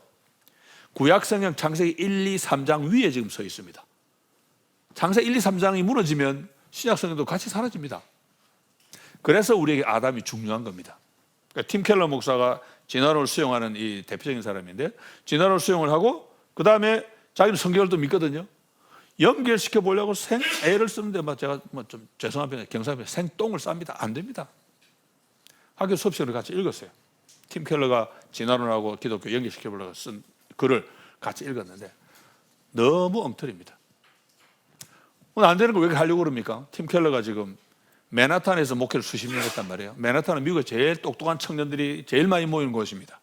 S1: 구약 성경 창세기 1, 2, 3장 위에 지금 서 있습니다. 창세기 1, 2, 3장이 무너지면 신약 성경도 같이 사라집니다. 그래서 우리에게 아담이 중요한 겁니다. 그러니까 팀 켈러 목사가 진화론을 수용하는 이 대표적인 사람인데 진화론을 수용을 하고 그 다음에 자기는 성경을 또 믿거든요. 연결시켜 보려고 애를 쓰는데 제가 좀 죄송한 편에 경상편에 생똥을 쌉니다. 안 됩니다. 학교 수업 시간에 같이 읽었어요. 팀 켈러가 진화론하고 기독교 연결시켜 보려고 쓴 글을 같이 읽었는데 너무 엉터리입니다. 오늘 안 되는 걸 왜 하려고 그럽니까? 팀 켈러가 지금 맨하탄에서 목회를 수십 년 했단 말이에요. 맨하탄은 미국의 제일 똑똑한 청년들이 제일 많이 모이는 곳입니다.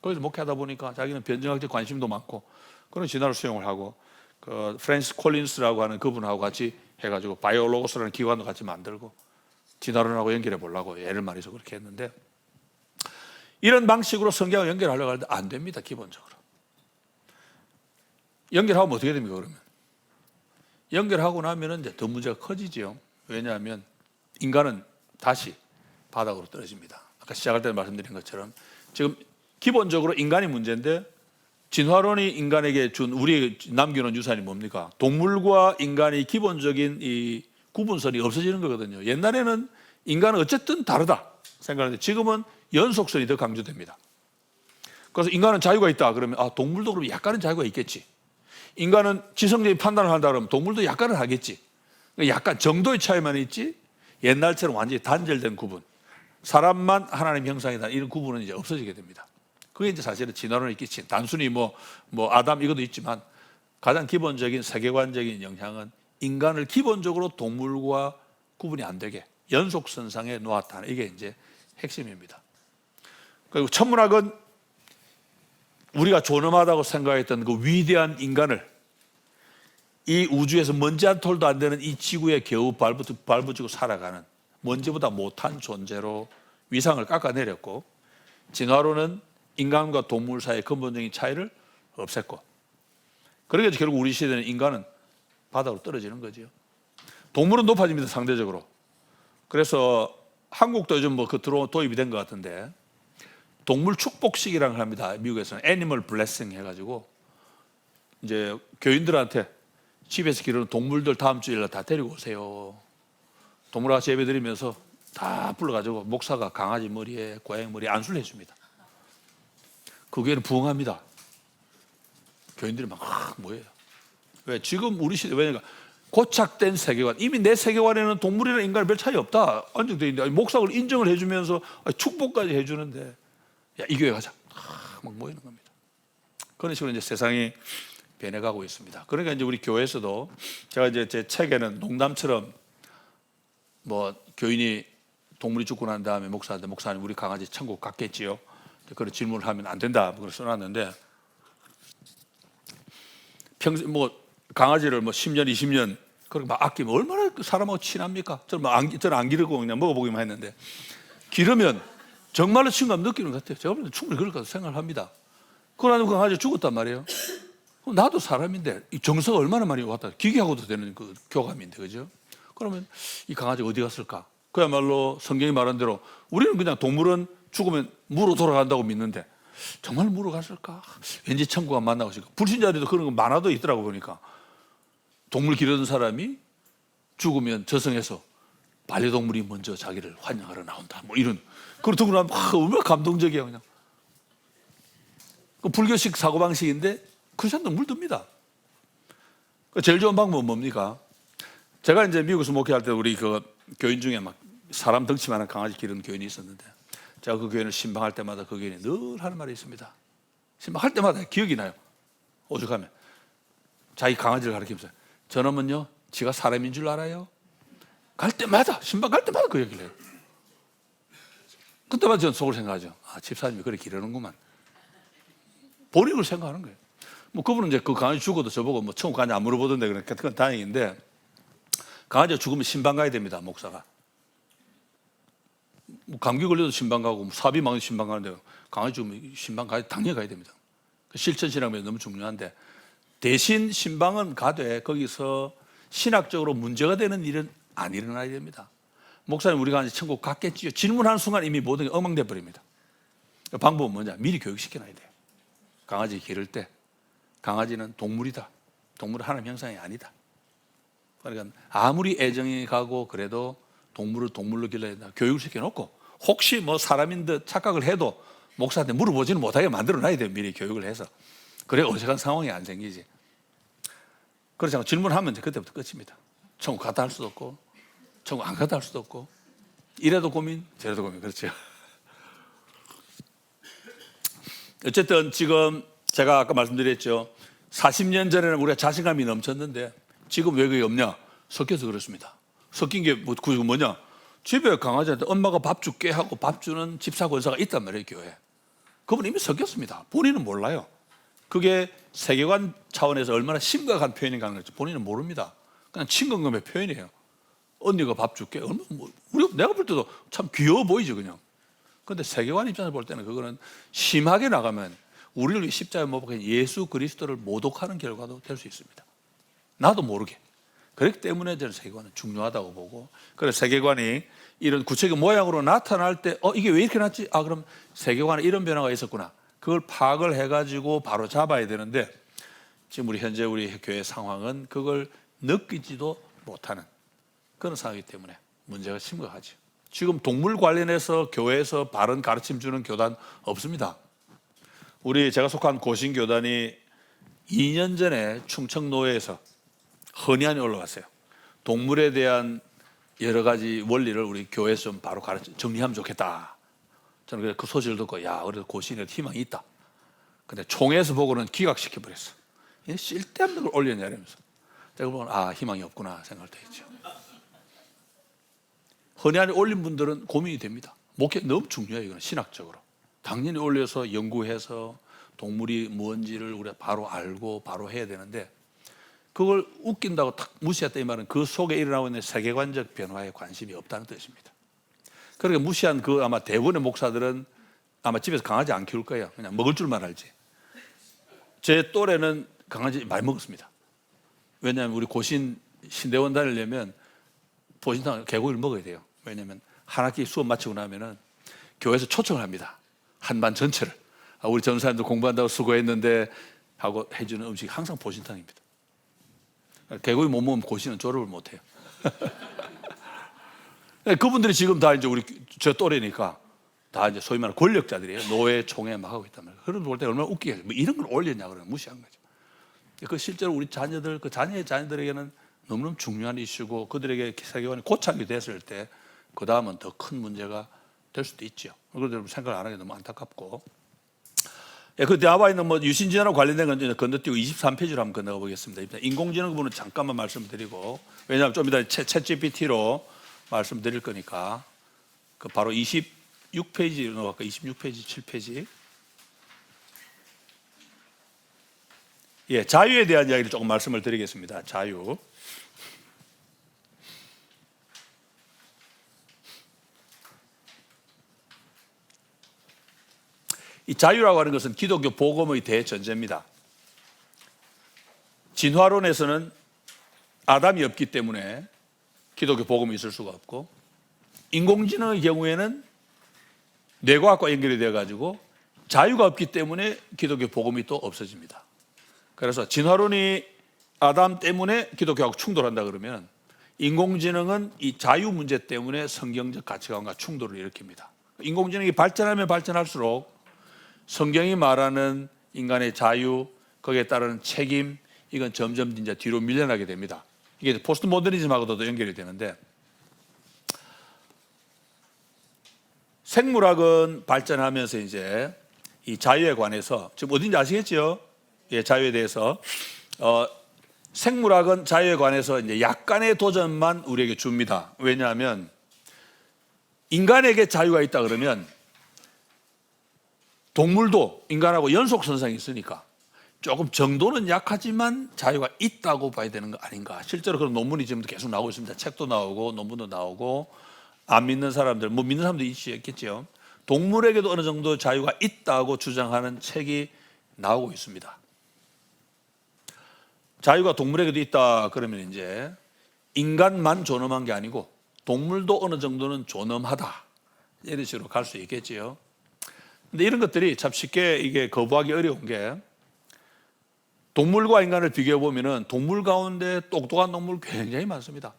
S1: 거기서 목회하다 보니까 자기는 변증학적 관심도 많고 그런 진화를 수용을 하고 그 프랜시스 콜린스라고 하는 그분하고 같이 해가지고 바이오로고스라는 기관도 같이 만들고 진화론하고 연결해 보려고 애를 많이 해서 그렇게 했는데, 이런 방식으로 성경을 연결하려고 하는데 안 됩니다. 기본적으로 연결하면 어떻게 됩니까? 그러면 연결하고 나면은 이제 더 문제가 커지지요. 왜냐하면 인간은 다시 바닥으로 떨어집니다. 아까 시작할 때 말씀드린 것처럼 지금 기본적으로 인간이 문제인데, 진화론이 인간에게 준, 우리 남겨놓은 유산이 뭡니까? 동물과 인간이 기본적인 이 구분선이 없어지는 거거든요. 옛날에는 인간은 어쨌든 다르다 생각하는데 지금은 연속선이 더 강조됩니다. 그래서 인간은 자유가 있다 그러면 동물도 그러면 약간은 자유가 있겠지. 인간은 지성적인 판단을 한다 그러면 동물도 약간은 하겠지. 약간 정도의 차이만 있지, 옛날처럼 완전히 단절된 구분, 사람만 하나님 형상이다 이런 구분은 이제 없어지게 됩니다. 그게 이제 사실은 진화론에 끼친, 단순히 뭐 아담 이것도 있지만 가장 기본적인 세계관적인 영향은 인간을 기본적으로 동물과 구분이 안 되게 연속선상에 놓았다. 이게 이제 핵심입니다. 그리고 천문학은 우리가 존엄하다고 생각했던 그 위대한 인간을 이 우주에서 먼지 한 톨도 안 되는 이 지구에 겨우 발붙이고 살아가는 먼지보다 못한 존재로 위상을 깎아내렸고, 진화론은 인간과 동물 사이의 근본적인 차이를 없앴고, 그러니까 결국 우리 시대는 인간은 바닥으로 떨어지는 거죠. 동물은 높아집니다, 상대적으로. 그래서 한국도 요즘 뭐 그 도입이 된 것 같은데, 동물 축복식이라는 걸 합니다. 미국에서는 애니멀 블레싱 해가지고 이제 교인들한테 집에서 기르는 동물들 다음 주일날 다 데리고 오세요. 동물학교 예배 드리면서 다 불러가지고 목사가 강아지 머리에 고양이 머리에 안수를 해줍니다. 그 교회는 부흥합니다. 교인들이 막 모여요. 왜? 지금 우리 시대, 왜냐면 고착된 세계관, 이미 내 세계관에는 동물이나 인간은 별 차이 없다 안정되어 있는데, 목사를 인정을 해주면서 축복까지 해주는데, 야, 이 교회 가자 막 모이는 겁니다. 그런 식으로 이제 세상이 변해가고 있습니다. 그러니까 이제 우리 교회에서도, 제가 이제 제 책에는 농담처럼 뭐 교인이 동물이 죽고 난 다음에 목사한테, 목사님 우리 강아지 천국 갔겠지요? 그런 질문을 하면 안 된다 그걸 써놨는데, 평생 뭐 강아지를 뭐 10년 20년 그렇게 막 아끼면 얼마나 사람하고 친합니까? 저는 안 기르고 그냥 먹어보기만 했는데, 기르면 정말로 친감 느끼는 것 같아요. 제가 볼 때는 충분히 그럴 거라고 생각을 합니다. 그러나 그 강아지가 죽었단 말이에요. 나도 사람인데 이 정서가 얼마나 많이 왔다, 기계하고도 되는 그 교감인데, 그죠? 그러면 이 강아지가 어디 갔을까? 그야말로 성경이 말한 대로 우리는 그냥 동물은 죽으면 무로 돌아간다고 믿는데, 정말 무로 갔을까? 왠지 천국을 만나고 싶고, 불신자들도 그런 거 많아도 있더라고. 보니까 동물 기르던 사람이 죽으면 저승에서 반려동물이 먼저 자기를 환영하러 나온다, 뭐 이런. 그걸 듣고 나면 얼마나 감동적이야. 그냥 그 불교식 사고방식인데 크리스천도 물듭니다. 제일 좋은 방법은 뭡니까? 제가 이제 미국에서 목회할 때 우리 그 교인 중에 막 사람 덩치 많은 강아지 기르는 교인이 있었는데, 제가 그 교인을 신방할 때마다 그 교인이 늘 하는 말이 있습니다. 신방할 때마다 기억이 나요. 오죽하면 자기 강아지를 가르치면서, 저놈은요 지가 사람인 줄 알아요? 갈 때마다, 신방 갈 때마다 그 얘기를 해요. 그때마다 저는 속으로 생각하죠. 집사님이 그래 기르는구만. 본인을 생각하는 거예요. 뭐 그분은 이제 그 강아지 죽어도 저보고 뭐 천국 가냐 안 물어보던데, 그러니까 그건 다행인데, 강아지가 죽으면 신방 가야 됩니다, 목사가. 뭐 감기 걸려도 신방 가고, 뭐 사비 망해도 신방 가는데, 강아지 죽으면 신방 당연히 가야 됩니다. 실천 신앙이 너무 중요한데, 대신 신방은 가되 거기서 신학적으로 문제가 되는 일은 안 일어나야 됩니다. 목사님 우리 강아지 천국 갔겠지요? 질문하는 순간 이미 모든 게 엉망돼 버립니다. 방법은 뭐냐? 미리 교육시켜놔야 돼요. 강아지 기를 때 강아지는 동물이다. 동물은 하나님 형상이 아니다. 그러니까 아무리 애정이 가고 그래도 동물을 동물로 길러야 된다. 교육을 시켜놓고, 혹시 뭐 사람인 듯 착각을 해도 목사한테 물어보지는 못하게 만들어놔야 돼요. 미리 교육을 해서. 그래 어색한 상황이 안 생기지. 그렇지 않고 질문하면 이제 그때부터 끝입니다. 천국 갔다 할 수도 없고 천국 안 갔다 할 수도 없고, 이래도 고민 저래도 고민. 그렇죠. 어쨌든 지금 제가 아까 말씀드렸죠. 40년 전에는 우리가 자신감이 넘쳤는데 지금 왜 그게 없냐? 섞여서 그렇습니다. 섞인 게 뭐냐? 집에 강아지한테 엄마가 밥 줄게 하고 밥 주는 집사 권사가 있단 말이에요, 교회에. 그분 이미 섞였습니다. 본인은 몰라요. 그게 세계관 차원에서 얼마나 심각한 표현인가 하는 걸 본인은 모릅니다. 그냥 친근감의 표현이에요. 언니가 밥 줄게. 내가 볼 때도 참 귀여워 보이죠, 그냥. 그런데 세계관 입장에서 볼 때는 그거는 심하게 나가면 우리를 위해 십자가에 못 박힌 예수 그리스도를 모독하는 결과도 될 수 있습니다. 나도 모르게. 그렇기 때문에 저는 세계관은 중요하다고 보고, 그래서 세계관이 이런 구체적인 모양으로 나타날 때 이게 왜 이렇게 났지? 그럼 세계관에 이런 변화가 있었구나. 그걸 파악을 해가지고 바로 잡아야 되는데, 지금 현재 우리 교회 상황은 그걸 느끼지도 못하는 그런 상황이기 때문에 문제가 심각하죠. 지금 동물 관련해서 교회에서 바른 가르침 주는 교단 없습니다. 제가 속한 고신교단이 2년 전에 충청노예에서 헌의안이 올라왔어요. 동물에 대한 여러 가지 원리를 우리 교회에서 좀 바로 정리하면 좋겠다. 저는 그 소식을 듣고 그래도 고신에 희망이 있다. 근데 총회에서 보고는 기각시켜버렸어. 쓸데없는 걸 올렸냐 이러면서. 제가 보면 희망이 없구나 생각을 했죠. 헌의안에 올린 분들은 고민이 됩니다. 목회 너무 중요해요. 이건 신학적으로. 당연히 올려서 연구해서 동물이 뭔지를 우리가 바로 알고 바로 해야 되는데, 그걸 웃긴다고 탁 무시했다 이 말은 그 속에 일어나고 있는 세계관적 변화에 관심이 없다는 뜻입니다. 그러니까 무시한 아마 대부분의 목사들은 아마 집에서 강아지 안 키울 거예요. 그냥 먹을 줄만 알지. 제 또래는 강아지 많이 먹었습니다. 왜냐하면 우리 고신 신대원 다니려면 보신탕 개고기를 먹어야 돼요. 왜냐하면 한 학기 수업 마치고 나면은 교회에서 초청을 합니다. 한 반 전체를. 우리 전사님들 공부한다고 수고했는데 하고 해주는 음식이 항상 보신탕입니다. 개고기 못 먹으면 고신은 졸업을 못 해요. 그분들이 지금 다 이제 저 또래니까 다 이제 소위 말하는 권력자들이에요. 노예, 총회 막 하고 있단 말이에요. 그런 걸 볼 때 얼마나 웃기게 이런 걸 올렸냐 그러면 무시한 거죠. 그 실제로 우리 자녀들, 자녀의 자녀들에게는 너무너무 중요한 이슈고, 그들에게 세계관이 고착이 됐을 때 그 다음은 더 큰 문제가 될 수도 있죠. 그걸 생각을 안 하게 너무 안타깝고. 그 나와 있는 유신진화와 관련된 건 건너뛰고 23페이지로 한번 건너가 보겠습니다. 인공지능 부분은 잠깐만 말씀드리고, 왜냐하면 좀 이따 챗GPT로 말씀드릴 거니까 바로 26페이지로 넘어갈까요? 26페이지, 7페이지. 자유에 대한 이야기를 조금 말씀을 드리겠습니다. 자유. 이 자유라고 하는 것은 기독교 복음의 대전제입니다. 진화론에서는 아담이 없기 때문에 기독교 복음이 있을 수가 없고, 인공지능의 경우에는 뇌과학과 연결이 되어가지고 자유가 없기 때문에 기독교 복음이 또 없어집니다. 그래서 진화론이 아담 때문에 기독교하고 충돌한다 그러면, 인공지능은 이 자유 문제 때문에 성경적 가치관과 충돌을 일으킵니다. 인공지능이 발전하면 발전할수록 성경이 말하는 인간의 자유, 거기에 따르는 책임, 이건 점점 이제 뒤로 밀려나게 됩니다. 이게 포스트 모더니즘하고도 연결이 되는데, 생물학은 발전하면서 이제 이 자유에 관해서, 지금 어딘지 아시겠죠? 자유에 대해서. 생물학은 자유에 관해서 이제 약간의 도전만 우리에게 줍니다. 왜냐하면 인간에게 자유가 있다 그러면 동물도 인간하고 연속선상이 있으니까 조금 정도는 약하지만 자유가 있다고 봐야 되는 거 아닌가. 실제로 그런 논문이 지금 계속 나오고 있습니다. 책도 나오고 논문도 나오고, 안 믿는 사람들, 믿는 사람도 있겠죠. 동물에게도 어느 정도 자유가 있다고 주장하는 책이 나오고 있습니다. 자유가 동물에게도 있다 그러면 이제 인간만 존엄한 게 아니고 동물도 어느 정도는 존엄하다, 이런 식으로 갈 수 있겠지요. 근데 이런 것들이 참 쉽게 이게 거부하기 어려운 게, 동물과 인간을 비교해 보면은 동물 가운데 똑똑한 동물 굉장히 많습니다.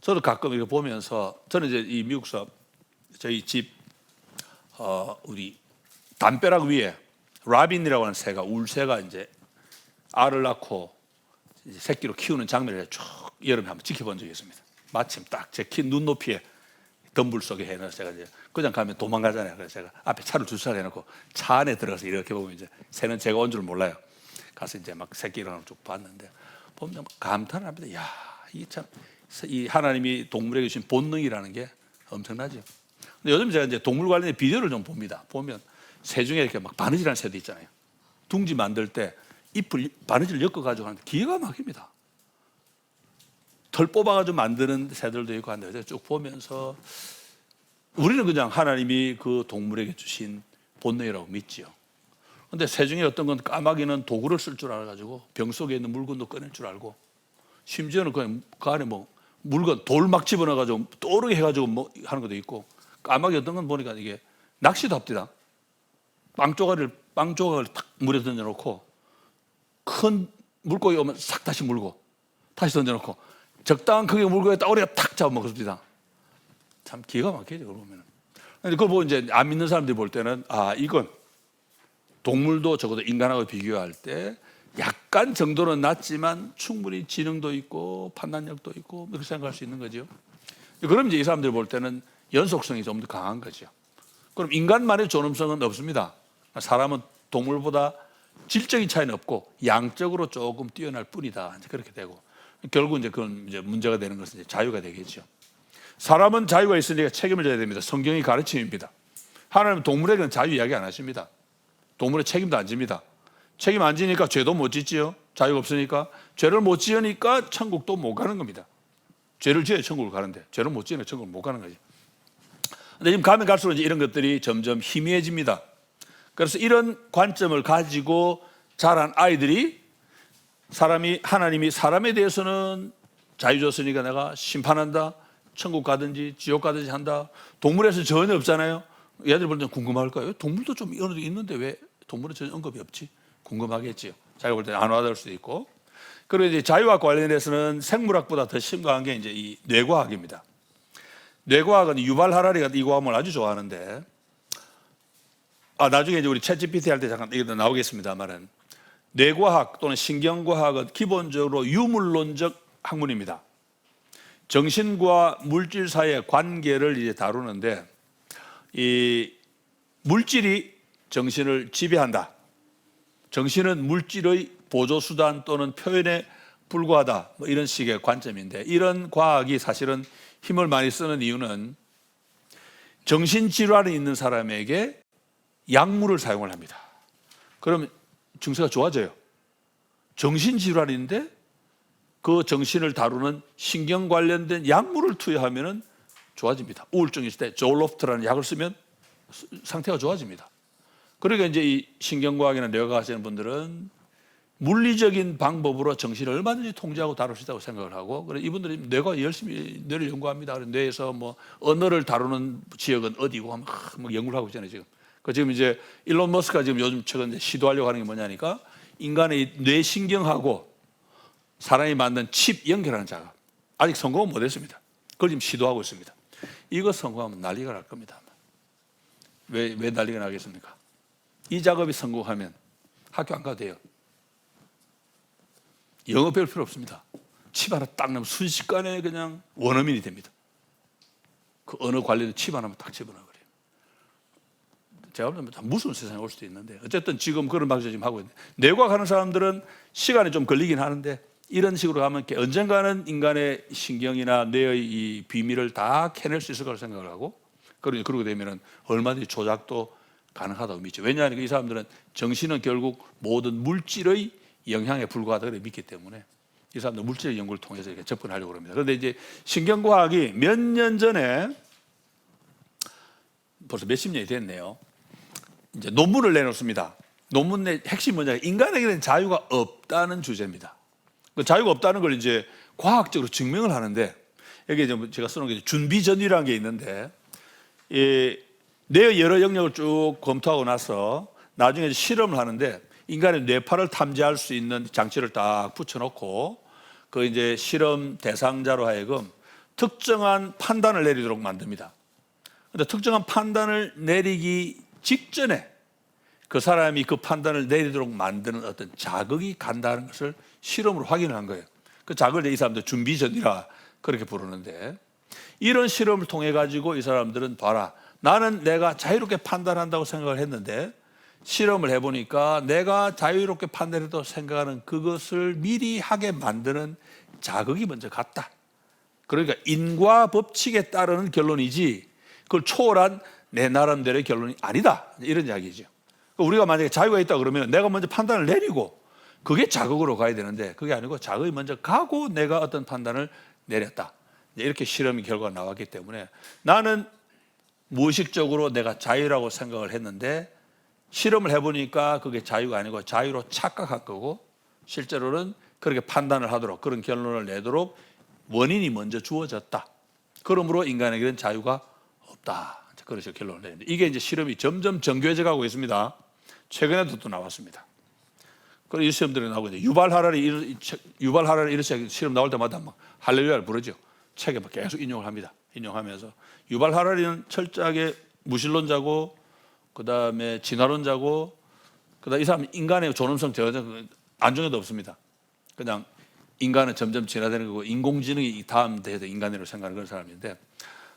S1: 저도 가끔 이거 보면서, 저는 이제 이 미국서 저희 집 우리 담벼락 위에 라빈이라고 하는 새가, 울새가 이제 알을 낳고 이제 새끼로 키우는 장면을 쭉 여름에 한번 지켜본 적이 있습니다. 마침 딱 제 키 눈높이에 덤불 속에 해놔서 제가 이제 그냥 가면 도망가잖아요. 그래서 제가 앞에 차를 주차를 해놓고 차 안에 들어가서 이렇게 보면 이제 새는 제가 온 줄 몰라요. 가서 이제 막 새끼 일어나는 쭉 봤는데, 보면 감탄을 합니다. 야, 이게 참, 이 하나님이 동물에게 주신 본능이라는 게 엄청나죠. 근데 요즘 제가 이제 동물 관련된 비디오를 좀 봅니다. 보면 새 중에 이렇게 막 바느질하는 새도 있잖아요. 둥지 만들 때 잎을 바느질 엮어가지고 하는데 기가 막힙니다. 털 뽑아가지고 만드는 새들도 있고 한데 쭉 보면서 우리는 그냥 하나님이 그 동물에게 주신 본능이라고 믿지요. 근데 새 중에 어떤 건 까마귀는 도구를 쓸 줄 알아가지고 병 속에 있는 물건도 꺼낼 줄 알고, 심지어는 그냥 그 안에 뭐 물건 돌 막 집어넣어가지고 떠오르게 해가지고 뭐 하는 것도 있고, 까마귀 어떤 건 보니까 이게 낚시도 합디다. 빵 조각을 탁 물에 던져놓고 큰 물고기 오면 싹 다시 물고 다시 던져놓고 적당한 크기의 물고기에 따오리가 탁 잡아먹습니다. 참 기가 막히죠, 그걸 보면은. 근데 그걸 보고 이제 안 믿는 사람들이 볼 때는 이건 동물도 적어도 인간하고 비교할 때 약간 정도는 낮지만 충분히 지능도 있고 판단력도 있고 그렇게 생각할 수 있는 거죠. 그럼 이제 이 사람들 볼 때는 연속성이 좀 더 강한 거죠. 그럼 인간만의 존엄성은 없습니다. 사람은 동물보다 질적인 차이는 없고 양적으로 조금 뛰어날 뿐이다. 그렇게 되고 결국 이제 그건 이제 문제가 되는 것은 이제 자유가 되겠죠. 사람은 자유가 있으니까 책임을 져야 됩니다. 성경이 가르침입니다. 하나님은 동물에게는 자유 이야기 안 하십니다. 동물의 책임도 안 집니다. 책임 안 지니까 죄도 못 짓지요. 자유가 없으니까. 죄를 못 지으니까 천국도 못 가는 겁니다. 죄를 지어야 천국을 가는데 죄를 못 지으니까 천국을 못 가는 거죠. 근데 지금 가면 갈수록 이제 이런 것들이 점점 희미해집니다. 그래서 이런 관점을 가지고 자란 아이들이 하나님이 사람에 대해서는 자유 줬으니까 내가 심판한다. 천국 가든지 지옥 가든지 한다. 동물에서 전혀 없잖아요. 얘들 볼 때는 궁금할 거예요. 동물도 좀 어느 정도 있는데 왜 동물은 전혀 언급이 없지? 궁금하겠지요. 자기가 볼 때는 안 와닿을 수도 있고. 그리고 이제 자유와 관련해서는 생물학보다 더 심각한 게 이제 이 뇌과학입니다. 뇌과학은 유발 하라리가 이 과학을 아주 좋아하는데, 나중에 이제 우리 챗GPT 할 때 잠깐 이게 나오겠습니다만은, 뇌과학 또는 신경과학은 기본적으로 유물론적 학문입니다. 정신과 물질 사이의 관계를 이제 다루는데, 이 물질이 정신을 지배한다. 정신은 물질의 보조수단 또는 표현에 불과하다. 뭐 이런 식의 관점인데, 이런 과학이 사실은 힘을 많이 쓰는 이유는 정신질환이 있는 사람에게 약물을 사용을 합니다. 그러면 증세가 좋아져요. 정신질환인데 그 정신을 다루는 신경 관련된 약물을 투여하면 좋아집니다. 우울증이 있을 때 졸로프트라는 약을 쓰면 상태가 좋아집니다. 그러니까 이제 이 신경과학이나 뇌과학 하시는 분들은 물리적인 방법으로 정신을 얼마든지 통제하고 다룰 수 있다고 생각을 하고, 그래서 이분들이 뇌가 열심히 뇌를 연구합니다. 뇌에서 뭐 언어를 다루는 지역은 어디고 하면 막 연구를 하고 있잖아요, 지금. 그 지금 이제 일론 머스크가 지금 요즘 최근 시도하려고 하는 게 뭐냐니까 인간의 뇌신경하고 사람이 만든 칩 연결하는 작업. 아직 성공은 못했습니다. 그걸 지금 시도하고 있습니다. 이거 성공하면 난리가 날 겁니다. 왜 난리가 나겠습니까? 이 작업이 성공하면 학교 안 가도 돼요. 영어 배울 필요 없습니다. 칩 하나 딱 넣으면 순식간에 그냥 원어민이 됩니다. 그 언어 관련된 칩 하나만 딱 집어넣어버려요. 제가 보면 무서운 세상에 올 수도 있는데, 어쨌든 지금 그런 방식을 지금 하고 있는데, 뇌과학하는 사람들은 시간이 좀 걸리긴 하는데 이런 식으로 가면 언젠가는 인간의 신경이나 뇌의 이 비밀을 다 캐낼 수 있을 거라고 생각을 하고, 그러게 되면 얼마든지 조작도 가능하다고 믿죠. 왜냐하면 이 사람들은 정신은 결국 모든 물질의 영향에 불과하다고 믿기 때문에 이 사람들 물질의 연구를 통해서 이렇게 접근하려고 합니다. 그런데 이제 신경과학이 몇 년 전에, 벌써 몇십 년이 됐네요, 이제 논문을 내놓습니다. 논문의 핵심 뭐냐, 인간에게는 자유가 없다는 주제입니다. 그 자유가 없다는 걸 이제 과학적으로 증명을 하는데, 여기 이제 제가 써놓은 게 준비전이라는 게 있는데, 뇌의 여러 영역을 쭉 검토하고 나서 나중에 이제 실험을 하는데, 인간의 뇌파를 탐지할 수 있는 장치를 딱 붙여놓고 그 이제 실험 대상자로 하여금 특정한 판단을 내리도록 만듭니다. 그런데 특정한 판단을 내리기 직전에 그 사람이 그 판단을 내리도록 만드는 어떤 자극이 간다는 것을 실험으로 확인을 한 거예요. 그 자극을 이 사람들 준비전이라 그렇게 부르는데, 이런 실험을 통해 가지고 이 사람들은 봐라, 나는 내가 자유롭게 판단한다고 생각을 했는데 실험을 해보니까 내가 자유롭게 판단했다고 생각하는 그것을 미리 하게 만드는 자극이 먼저 갔다. 그러니까 인과 법칙에 따르는 결론이지 그걸 초월한 내 나름대로의 결론이 아니다, 이런 이야기죠. 우리가 만약에 자유가 있다 그러면 내가 먼저 판단을 내리고 그게 자극으로 가야 되는데 그게 아니고 자극이 먼저 가고 내가 어떤 판단을 내렸다. 이렇게 실험의 결과가 나왔기 때문에 나는 무의식적으로 내가 자유라고 생각을 했는데 실험을 해보니까 그게 자유가 아니고 자유로 착각한 거고 실제로는 그렇게 판단을 하도록 그런 결론을 내도록 원인이 먼저 주어졌다. 그러므로 인간에게는 자유가 없다. 그래서 결론을 내는데 이게 이제 실험이 점점 정교해져 가고 있습니다. 최근에도 또 나왔습니다. 그런 이 시험들이 나오고 있는데 유발 하랄이 이런 실험 나올 때마다 막 할렐루야를 부르죠. 책에 막 계속 인용을 합니다. 인용하면서 유발 하랄이는 철저하게 무신론자고 그다음에 진화론자고 그다음에 이 사람 인간의 존엄성 전혀 안중에도 없습니다. 그냥 인간은 점점 진화되는 거고 인공지능이 다음 대에도 인간으로 생각하는 그런 사람인데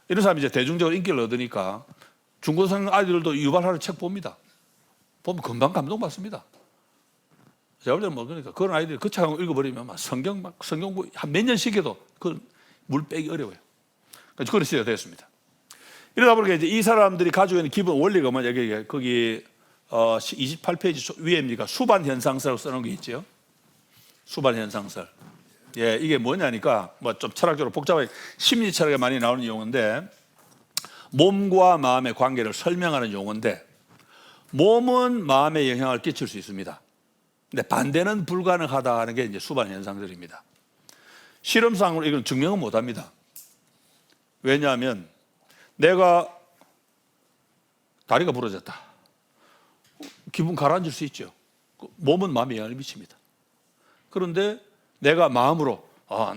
S1: 이런 사람이 이제 대중적으로 인기를 얻으니까 중고등 아이들도 유발하랄 책 봅니다. 보면 금방 감동받습니다. 제가 볼 때는 뭐 그러니까 그런 아이들이 그 책 읽어버리면 막 성경 한 몇 년씩 해도 그 물 빼기 어려워요. 그런 시대가 됐습니다. 이러다 보니까 이제 이 사람들이 가지고 있는 기본 원리가 뭐냐, 거기 28페이지 위에입니까? 수반 현상설을 써놓은 게 있죠. 수반 현상설. 예, 이게 뭐냐니까 뭐 좀 철학적으로 복잡하게 심리 철학에 많이 나오는 용어인데 몸과 마음의 관계를 설명하는 용어인데 몸은 마음에 영향을 끼칠 수 있습니다. 근데 반대는 불가능하다는 게 이제 수반 현상설입니다. 실험상으로 이건 증명은 못 합니다. 왜냐하면 내가 다리가 부러졌다. 기분 가라앉을 수 있죠. 몸은 마음에 영향을 미칩니다. 그런데 내가 마음으로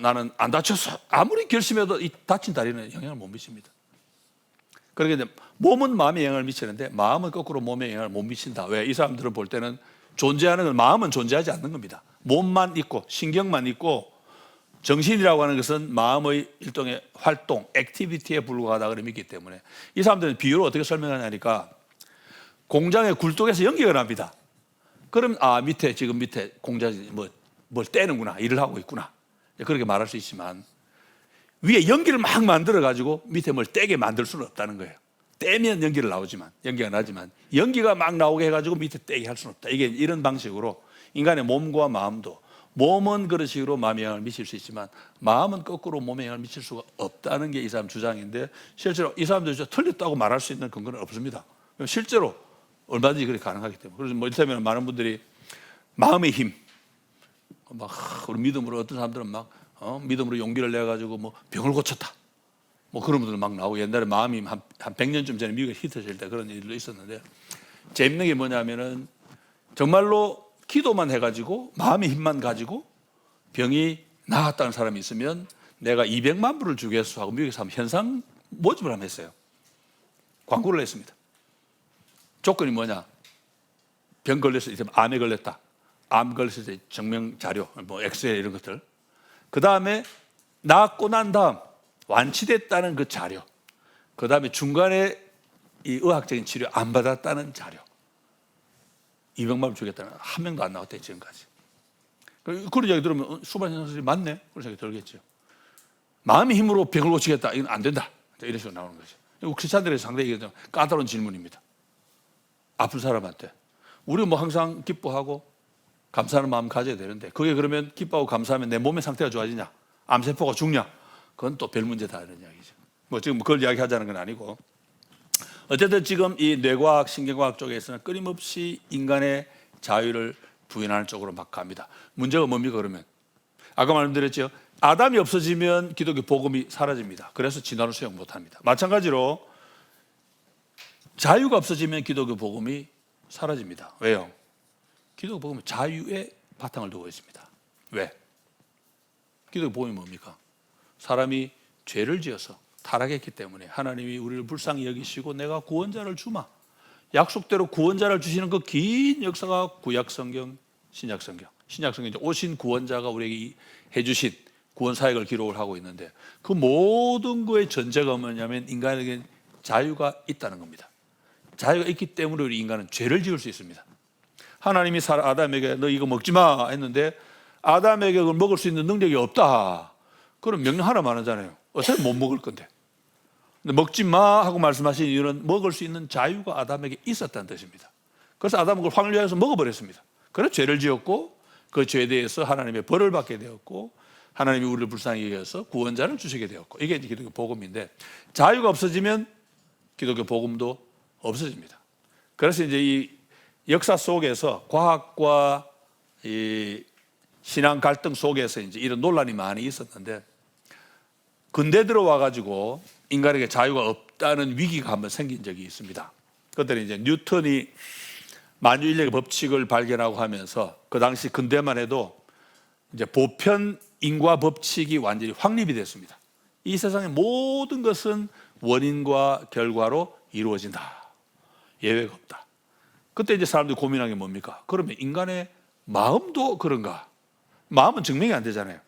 S1: 나는 안 다쳤어. 아무리 결심해도 이 다친 다리는 영향을 못 미칩니다. 그러니까 몸은 마음에 영향을 미치는데 마음은 거꾸로 몸에 영향을 못 미친다. 왜? 이 사람들은 볼 때는 존재하는 건 마음은 존재하지 않는 겁니다. 몸만 있고 신경만 있고 정신이라고 하는 것은 마음의 일종의 활동, 액티비티에 불과하다 그걸 믿기 때문에 이 사람들은 비유로 어떻게 설명하냐니까 공장의 굴뚝에서 연기가 납니다. 그럼 지금 밑에 공장이 뭘 떼는구나, 일을 하고 있구나 그렇게 말할 수 있지만 위에 연기를 막 만들어 가지고 밑에 뭘 떼게 만들 수는 없다는 거예요. 떼면 연기가 나지만 연기가 막 나오게 해가지고 밑에 떼게 할 수는 없다. 이게 이런 방식으로 인간의 몸과 마음도 몸은 그런 식으로 마음에 영향을 미칠 수 있지만 마음은 거꾸로 몸에 영향을 미칠 수가 없다는 게 이 사람 주장인데 실제로 이 사람들이 틀렸다고 말할 수 있는 근거는 없습니다. 실제로 얼마든지 그렇게 가능하기 때문에 그래서 이를테면 많은 분들이 마음의 힘 막 우리 믿음으로 어떤 사람들은 막 믿음으로 용기를 내 가지고 병을 고쳤다. 그런 분들 막 나오고 옛날에 마음이 한 100년쯤 전에 미국에 히트칠 때 그런 일도 있었는데 재밌는 게 뭐냐면은 정말로 기도만 해가지고 마음의 힘만 가지고 병이 나았다는 사람이 있으면 내가 200만 불을 주겠어 하고 미국에서 한번 현상 모집을 한번 했어요. 광고를 했습니다. 조건이 뭐냐? 병 걸렸을 때 암에 걸렸다. 암 걸렸을 때 증명 자료, 엑스레이 이런 것들. 그 다음에 나았고 난 다음 완치됐다는 그 자료. 그 다음에 중간에 이 의학적인 치료 안 받았다는 자료. 200만 원 주겠다는 한 명도 안 나왔대 지금까지. 그런 이야기 들으면 수반 현상설이 맞네 그런 생각이 들겠죠. 마음의 힘으로 병을 고치겠다 이건 안 된다 이런 식으로 나오는 거죠. 크리스찬들의 상당히 까다로운 질문입니다. 아픈 사람한테 우리 항상 기뻐하고 감사하는 마음 가져야 되는데 그게 그러면 기뻐하고 감사하면 내 몸의 상태가 좋아지냐 암세포가 죽냐 그건 또 별 문제다 이런 이야기죠. 지금 그걸 이야기하자는 건 아니고 어쨌든 지금 이 뇌과학, 신경과학 쪽에서는 끊임없이 인간의 자유를 부인하는 쪽으로 막 갑니다. 문제가 뭡니까 그러면? 아까 말씀드렸죠. 아담이 없어지면 기독교 복음이 사라집니다. 그래서 진화를 수용 못합니다. 마찬가지로 자유가 없어지면 기독교 복음이 사라집니다. 왜요? 기독교 복음은 자유의 바탕을 두고 있습니다. 왜? 기독교 복음이 뭡니까? 사람이 죄를 지어서 타락했기 때문에 하나님이 우리를 불쌍히 여기시고 내가 구원자를 주마. 약속대로 구원자를 주시는 그 긴 역사가 구약성경, 신약성경. 신약성경 오신 구원자가 우리에게 해주신 구원 사역을 기록을 하고 있는데 그 모든 거의 전제가 뭐냐면 인간에게 자유가 있다는 겁니다. 자유가 있기 때문에 우리 인간은 죄를 지을 수 있습니다. 하나님이 아담에게 너 이거 먹지 마 했는데 아담에게 그걸 먹을 수 있는 능력이 없다. 그럼 명령 하나만 하잖아요. 어차피 못 먹을 건데. 근데 먹지 마 하고 말씀하신 이유는 먹을 수 있는 자유가 아담에게 있었다는 뜻입니다. 그래서 아담은 그걸 확률화해서 먹어버렸습니다. 그래서 죄를 지었고 그 죄에 대해서 하나님의 벌을 받게 되었고 하나님이 우리를 불쌍히 여겨서 구원자를 주시게 되었고 이게 이제 기독교 복음인데 자유가 없어지면 기독교 복음도 없어집니다. 그래서 이제 이 역사 속에서 과학과 이 신앙 갈등 속에서 이제 이런 논란이 많이 있었는데 근대 들어와 가지고 인간에게 자유가 없다는 위기가 한번 생긴 적이 있습니다. 그때는 이제 뉴턴이 만유인력의 법칙을 발견하고 하면서 그 당시 근대만 해도 이제 보편 인과 법칙이 완전히 확립이 됐습니다. 이 세상의 모든 것은 원인과 결과로 이루어진다. 예외가 없다. 그때 이제 사람들이 고민한 게 뭡니까? 그러면 인간의 마음도 그런가? 마음은 증명이 안 되잖아요.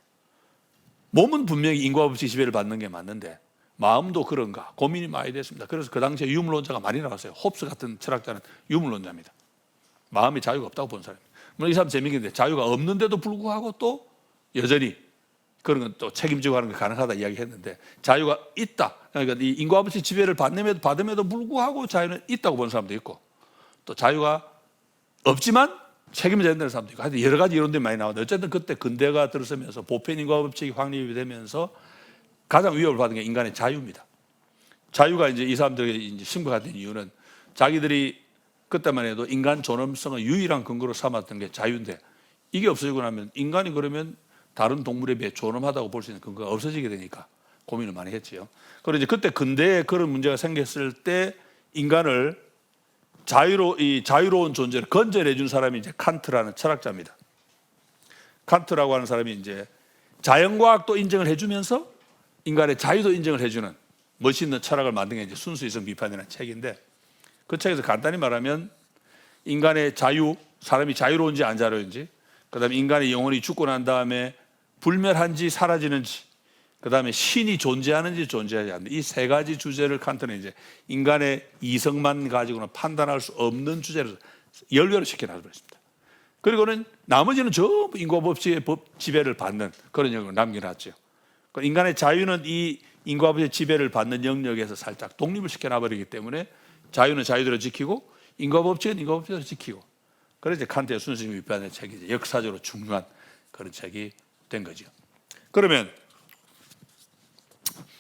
S1: 몸은 분명히 인과 법칙 지배를 받는 게 맞는데 마음도 그런가? 고민이 많이 됐습니다. 그래서 그 당시에 유물론자가 많이 나왔어요. 홉스 같은 철학자는 유물론자입니다. 마음이 자유가 없다고 본 사람입니다. 이 사람 재미있는데 자유가 없는데도 불구하고 또 여전히 그런 건 또 책임지고 하는 게 가능하다 이야기했는데 자유가 있다. 그러니까 이 인과 법칙 지배를 받음에도 불구하고 자유는 있다고 본 사람도 있고 또 자유가 없지만 책임져야 된다는 사람도 있고 하여튼 여러 가지 이론들이 많이 나오는데 어쨌든 그때 근대가 들어서면서 보편 인과 법칙이 확립이 되면서 가장 위협을 받은 게 인간의 자유입니다. 자유가 이제 이 사람들에게 이제 심각한 이유는 자기들이 그때만 해도 인간 존엄성을 유일한 근거로 삼았던 게 자유인데 이게 없어지고 나면 인간이 그러면 다른 동물에 비해 존엄하다고 볼 수 있는 근거가 없어지게 되니까 고민을 많이 했지요. 그리고 이제 그때 근대에 그런 문제가 생겼을 때 인간을 자유로운 존재를 건져내 준 사람이 이제 칸트라는 철학자입니다. 칸트라고 하는 사람이 이제 자연과학도 인정을 해주면서 인간의 자유도 인정을 해주는 멋있는 철학을 만든 게 이제 순수이성 비판이라는 책인데 그 책에서 간단히 말하면 인간의 자유, 사람이 자유로운지 안 자유로운지, 그다음에 인간의 영혼이 죽고 난 다음에 불멸한지 사라지는지, 그다음에 신이 존재하는지 존재하지 않는지 이 세 가지 주제를 칸트는 이제 인간의 이성만 가지고는 판단할 수 없는 주제를 열외로 시켜놔버렸습니다. 그리고는 나머지는 전부 인과 법칙의 지배를 받는 그런 영역을 남겨놨죠. 인간의 자유는 이 인과 법칙의 지배를 받는 영역에서 살짝 독립을 시켜놔버리기 때문에 자유는 자유대로 지키고 인과 법칙은 인과 법칙대로 지키고 그래서 이제 칸트의 순수성 비판의 책이 역사적으로 중요한 그런 책이 된 거죠. 그러면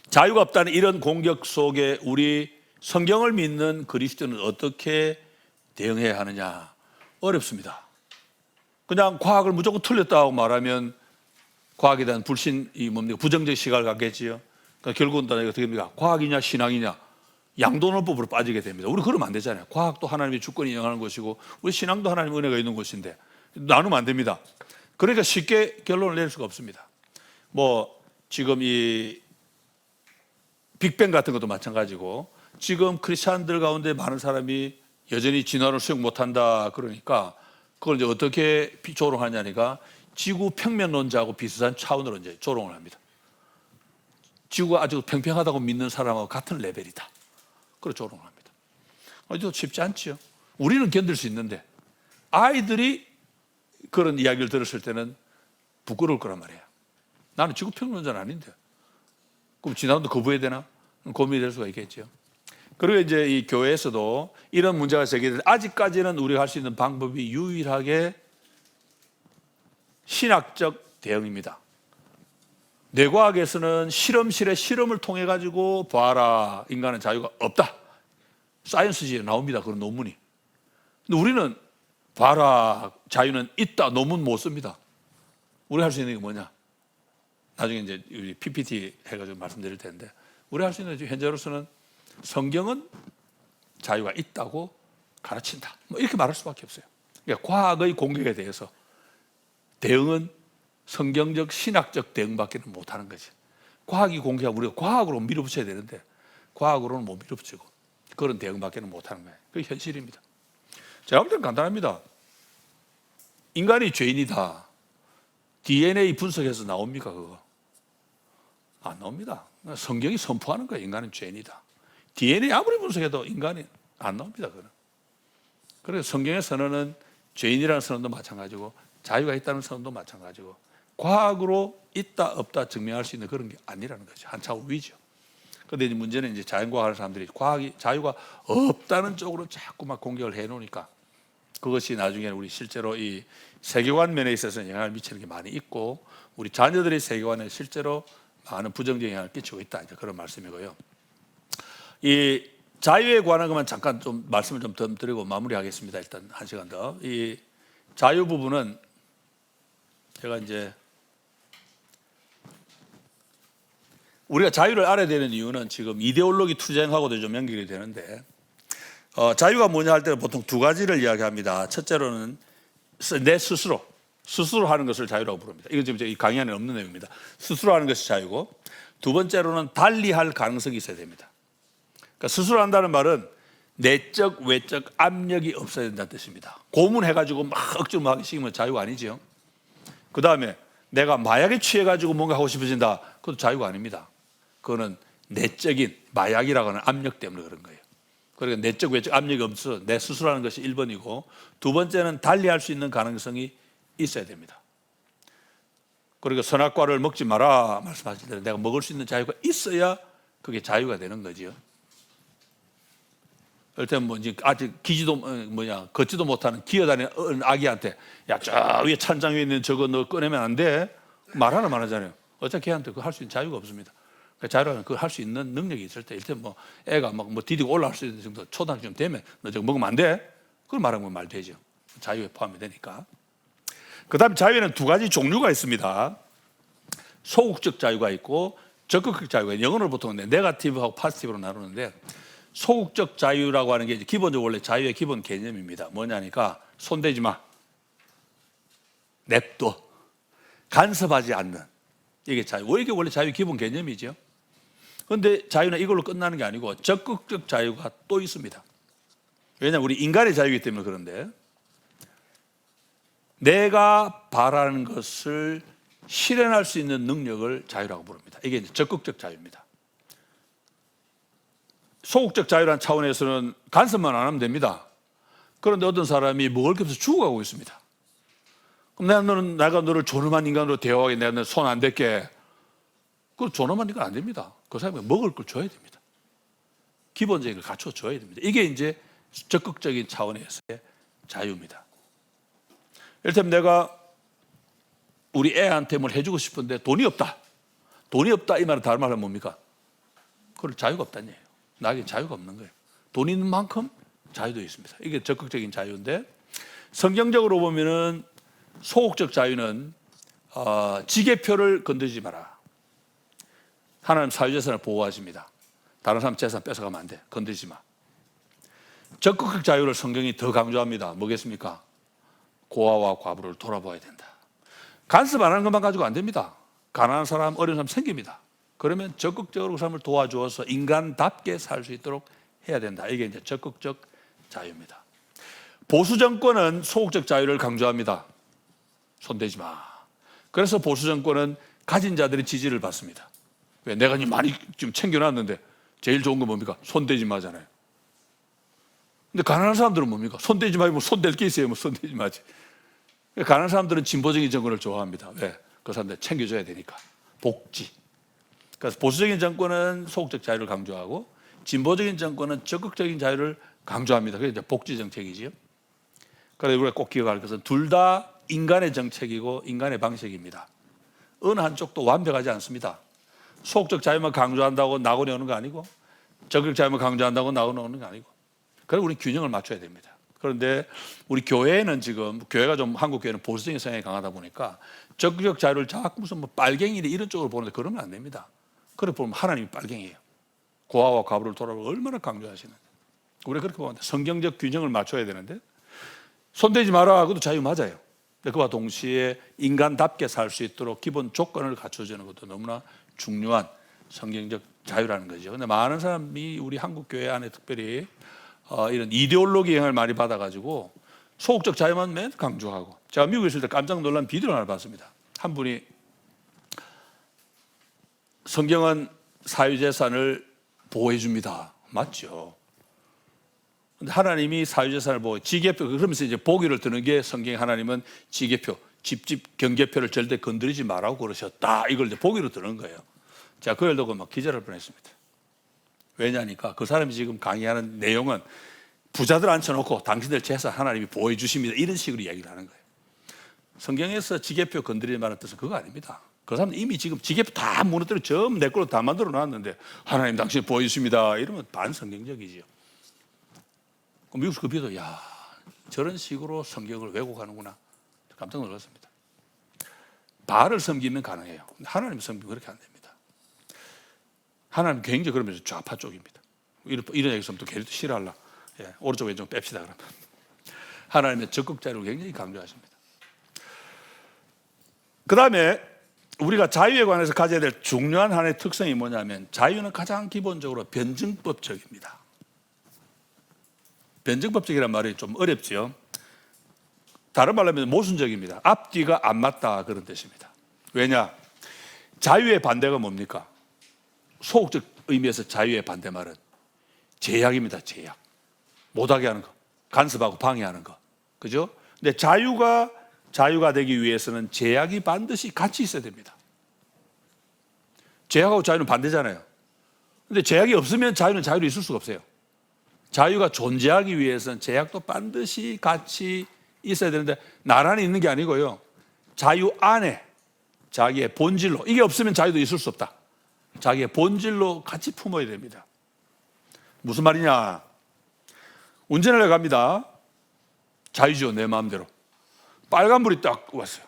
S1: 자유가 없다는 이런 공격 속에 우리 성경을 믿는 그리스도는 어떻게 대응해야 하느냐? 어렵습니다. 그냥 과학을 무조건 틀렸다고 말하면 과학에 대한 부정적 시각을 갖겠지요. 그러니까 결국은 어떻게 됩니까? 과학이냐 신앙이냐 양도론법으로 빠지게 됩니다. 우리 그러면 안 되잖아요. 과학도 하나님의 주권이 영하는 것이고 우리 신앙도 하나님의 은혜가 있는 것인데 나누면 안 됩니다. 그러니까 쉽게 결론을 낼 수가 없습니다. 뭐 지금 이 빅뱅 같은 것도 마찬가지고 지금 크리스찬들 가운데 많은 사람이 여전히 진화를 수용 못한다 그러니까 그걸 이제 어떻게 조롱하냐니까 지구 평면론자하고 비슷한 차원으로 이제 조롱을 합니다. 지구가 아주 평평하다고 믿는 사람하고 같은 레벨이다. 그렇게 조롱을 합니다. 아주 쉽지 않지요. 우리는 견딜 수 있는데 아이들이 그런 이야기를 들었을 때는 부끄러울 거란 말이에요. 나는 지구 평론자는 아닌데 그럼 진화론도 거부해야 되나? 고민이 될 수가 있겠죠. 그리고 이제 이 교회에서도 이런 문제가 제기될 아직까지는 우리가 할 수 있는 방법이 유일하게 신학적 대응입니다. 뇌과학에서는 실험실의 실험을 통해 가지고 봐라 인간은 자유가 없다. 사이언스지에 나옵니다. 그런 논문이. 근데 우리는 봐라 자유는 있다 논문 못 씁니다. 우리 할 수 있는 게 뭐냐? 나중에 이제 우리 PPT 해가지고 말씀드릴 텐데 우리 할 수 있는 현재로서는 성경은 자유가 있다고 가르친다. 뭐 이렇게 말할 수밖에 없어요. 그러니까 과학의 공격에 대해서 대응은 성경적 신학적 대응밖에는 못하는 거지. 과학이 공개하고 우리가 과학으로 밀어붙여야 되는데 과학으로는 못 밀어붙이고 그런 대응밖에는 못하는 거예요. 그게 현실입니다. 제가 볼 때는 간단합니다. 인간이 죄인이다. DNA 분석해서 나옵니까 그거? 안 나옵니다. 성경이 선포하는 거예요. 인간은 죄인이다. DNA 아무리 분석해도 인간이 안 나옵니다. 그거는. 그래서 성경의 선언은 죄인이라는 선언도 마찬가지고 자유가 있다는 선언도 마찬가지고 과학으로 있다 없다 증명할 수 있는 그런 게 아니라는 거죠. 한 차원 위죠. 그런데 이제 문제는 이제 자연과학하는 사람들이 자유가 없다는 쪽으로 자꾸 막 공격을 해놓으니까 그것이 나중에 우리 실제로 이 세계관 면에 있어서 영향을 미치는 게 많이 있고 우리 자녀들의 세계관에 실제로 많은 부정적인 영향을 끼치고 있다. 이제 그런 말씀이고요. 이 자유에 관한 것만 잠깐 좀 말씀을 좀 더 드리고 마무리하겠습니다. 일단 한 시간 더. 이 자유 부분은 제가 이제 우리가 자유를 알아야 되는 이유는 지금 이데올로기 투쟁하고도 좀 연결이 되는데 자유가 뭐냐 할 때는 보통 두 가지를 이야기합니다. 첫째로는 내 스스로 하는 것을 자유라고 부릅니다. 이건 지금 이 강의 안에 없는 내용입니다. 스스로 하는 것이 자유고 두 번째로는 달리할 가능성이 있어야 됩니다. 그러니까 스스로 한다는 말은 내적 외적 압력이 없어야 된다는 뜻입니다. 고문해가지고 막 억지로 막 시키면 자유가 아니죠. 그 다음에 내가 마약에 취해가지고 뭔가 하고 싶어진다. 그것도 자유가 아닙니다. 그거는 내적인 마약이라고 하는 압력 때문에 그런 거예요. 그러니까 내적 외적 압력이 없어 내 스스로 하는 것이 1번이고 두 번째는 달리할 수 있는 가능성이 있어야 됩니다. 그러니까 선악과를 먹지 마라 말씀하실 때 내가 먹을 수 있는 자유가 있어야 그게 자유가 되는 거지요. 일단 뭐 이제 아직 걷지도 못하는 기어다니는 아기한테 야 저 위에 찬장 위에 있는 저거 너 꺼내면 안 돼. 말하나 말하잖아요. 어차피 걔한테 그거 할 수 있는 자유가 없습니다. 그러니까 자유라는 그걸 할 수 있는 능력이 있을 때 일단 뭐 애가 막 뭐 디디고 올라갈 수 있는 정도 초등학생 되면 너 저거 먹으면 안 돼. 그걸 말하면 말 되죠. 자유에 포함이 되니까. 그다음 자유에는 두 가지 종류가 있습니다. 소극적 자유가 있고 적극적 자유가 있고 영어로 보통 네거티브하고 포지티브로 나누는데 소극적 자유라고 하는 게 이제 기본적으로 원래 자유의 기본 개념입니다. 뭐냐니까 손대지 마, 냅둬, 간섭하지 않는 이게 자유. 이게 원래 자유의 기본 개념이죠. 그런데 자유는 이걸로 끝나는 게 아니고 적극적 자유가 또 있습니다. 왜냐하면 우리 인간의 자유이기 때문에 그런데 내가 바라는 것을 실현할 수 있는 능력을 자유라고 부릅니다. 이게 이제 적극적 자유입니다. 소극적 자유라는 차원에서는 간섭만 안 하면 됩니다. 그런데 어떤 사람이 먹을 게 없어서 죽어가고 있습니다. 그럼 내가 너를 존엄한 인간으로 대우하게 내가 손 안 댈게. 그 존엄한 인간 안 됩니다. 그 사람이 먹을 걸 줘야 됩니다. 기본적인 걸 갖춰줘야 됩니다. 이게 이제 적극적인 차원에서의 자유입니다. 이를테면 내가 우리 애한테 뭘 해주고 싶은데 돈이 없다. 돈이 없다 이 말은 다른 말은 뭡니까? 그걸 자유가 없다는 얘기예요. 나에게 자유가 없는 거예요. 돈 있는 만큼 자유도 있습니다. 이게 적극적인 자유인데 성경적으로 보면은 소극적 자유는 지게표를 건드리지 마라. 하나님 사유재산을 보호하십니다. 다른 사람 재산 뺏어가면 안 돼. 건드리지 마. 적극적 자유를 성경이 더 강조합니다. 뭐겠습니까? 고아와 과부를 돌아봐야 된다. 간섭 안 하는 것만 가지고 안 됩니다. 가난한 사람, 어려운 사람 생깁니다. 그러면 적극적으로 그 사람을 도와주어서 인간답게 살 수 있도록 해야 된다. 이게 이제 적극적 자유입니다. 보수 정권은 소극적 자유를 강조합니다. 손대지 마. 그래서 보수 정권은 가진 자들의 지지를 받습니다. 왜? 내가 많이 좀 챙겨놨는데 제일 좋은 건 뭡니까? 손대지 마잖아요. 근데 가난한 사람들은 뭡니까? 손대지 말고 손댈 게 있어요. 손대지 마지. 가난한 사람들은 진보적인 정권을 좋아합니다. 왜? 그 사람들 챙겨줘야 되니까. 복지. 그래서 보수적인 정권은 소극적 자유를 강조하고 진보적인 정권은 적극적인 자유를 강조합니다. 그게 이제 복지 정책이지요. 그래서 우리가 꼭 기억할 것은 둘 다 인간의 정책이고 인간의 방식입니다. 어느 한쪽도 완벽하지 않습니다. 소극적 자유만 강조한다고 낙원이 오는 거 아니고 적극적 자유만 강조한다고 낙원이 오는 거 아니고 그래서 우리 균형을 맞춰야 됩니다. 그런데 우리 교회는 지금 교회가 좀 한국 교회는 보수적인 성향이 강하다 보니까 적극적 자유를 자꾸 무슨 뭐 빨갱이들 이런 쪽으로 보는데 그러면 안 됩니다. 그래 보면 하나님이 빨갱이에요. 고아와 과부를 돌아보고 얼마나 강조하시는. 우리가 그렇게 보면 성경적 균형을 맞춰야 되는데 손대지 마라 그것도 자유 맞아요. 그와 동시에 인간답게 살 수 있도록 기본 조건을 갖춰주는 것도 너무나 중요한 성경적 자유라는 거죠. 근데 많은 사람이 우리 한국 교회 안에 특별히 이런 이데올로기 영향을 많이 받아가지고 소극적 자유만 맨 강조하고 제가 미국에 있을 때 깜짝 놀란 비디오를 하나 봤습니다. 한 분이 성경은 사유재산을 보호해 줍니다. 맞죠? 근데 하나님이 사유재산을 보호, 지게표, 그러면서 이제 보기를 드는 게 성경에 하나님은 지게표, 집집 경계표를 절대 건드리지 말라고 그러셨다. 이걸 이제 보기로 드는 거예요. 제가 그걸 듣고 막 기절할 뻔했습니다. 왜냐니까 그 사람이 지금 강의하는 내용은 부자들 앉혀놓고 당신들 재산 하나님이 보호해 주십니다. 이런 식으로 이야기를 하는 거예요. 성경에서 지계표 건드리는 말은 뜻은 그거 아닙니다. 그 사람은 이미 지금 지계표 다 무너뜨려 전부 내 걸로 다 만들어 놨는데 하나님 당신 보호해 주십니다. 이러면 반성경적이지요. 미국에서 그 비도 야 저런 식으로 성경을 왜곡하는구나 깜짝 놀랐습니다. 바알을 섬기면 가능해요. 하나님 섬기면 그렇게 안 됩니다. 하나님 굉장히 그러면서 좌파 쪽입니다. 이런 얘기 있으면 또 걔를 싫어하려. 예, 오른쪽 왼쪽 뺍시다 그러면. 하나님의 적극자를 굉장히 강조하십니다. 그 다음에 우리가 자유에 관해서 가져야 될 중요한 하나의 특성이 뭐냐면 자유는 가장 기본적으로 변증법적입니다. 변증법적이란 말이 좀 어렵죠. 다른 말로 하면 모순적입니다. 앞뒤가 안 맞다 그런 뜻입니다. 왜냐? 자유의 반대가 뭡니까? 소극적 의미에서 자유의 반대말은 제약입니다. 제약. 못하게 하는 거. 간섭하고 방해하는 거. 그죠? 근데 자유가 되기 위해서는 제약이 반드시 같이 있어야 됩니다. 제약하고 자유는 반대잖아요. 근데 제약이 없으면 자유는 자유로 있을 수가 없어요. 자유가 존재하기 위해서는 제약도 반드시 같이 있어야 되는데 나란히 있는 게 아니고요. 자유 안에 자기의 본질로 이게 없으면 자유도 있을 수 없다. 자기의 본질로 같이 품어야 됩니다. 무슨 말이냐? 운전을 해갑니다. 자유죠. 내 마음대로. 빨간불이 딱 왔어요.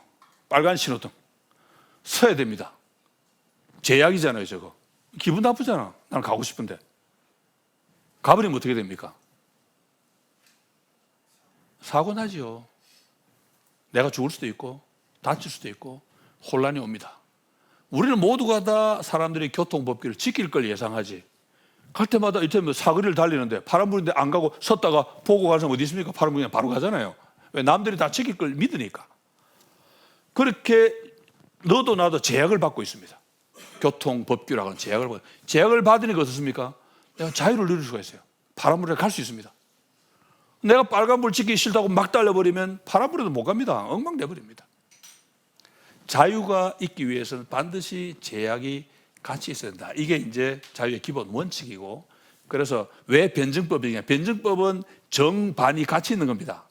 S1: 빨간 신호등. 서야 됩니다. 제약이잖아요, 저거. 기분 나쁘잖아. 나는 가고 싶은데. 가버리면 어떻게 됩니까? 사고 나지요. 내가 죽을 수도 있고 다칠 수도 있고 혼란이 옵니다. 우리는 모두가 다 사람들이 교통법규를 지킬 걸 예상하지. 갈 때마다 이때면 사거리를 달리는데 파란불인데 안 가고 섰다가 보고 가는 사람 어디 있습니까? 파란불이면 바로 가잖아요. 왜? 남들이 다 지킬 걸 믿으니까. 그렇게 너도 나도 제약을 받고 있습니다. 교통법규라고 하는 제약을 받으니까 어떻습니까? 내가 자유를 누릴 수가 있어요. 파란불에 갈 수 있습니다. 내가 빨간불 지키기 싫다고 막 달려버리면 파란불에도 못 갑니다. 엉망돼버립니다. 자유가 있기 위해서는 반드시 제약이 같이 있어야 된다. 이게 이제 자유의 기본 원칙이고, 그래서 왜 변증법이냐? 변증법은 정반이 같이 있는 겁니다.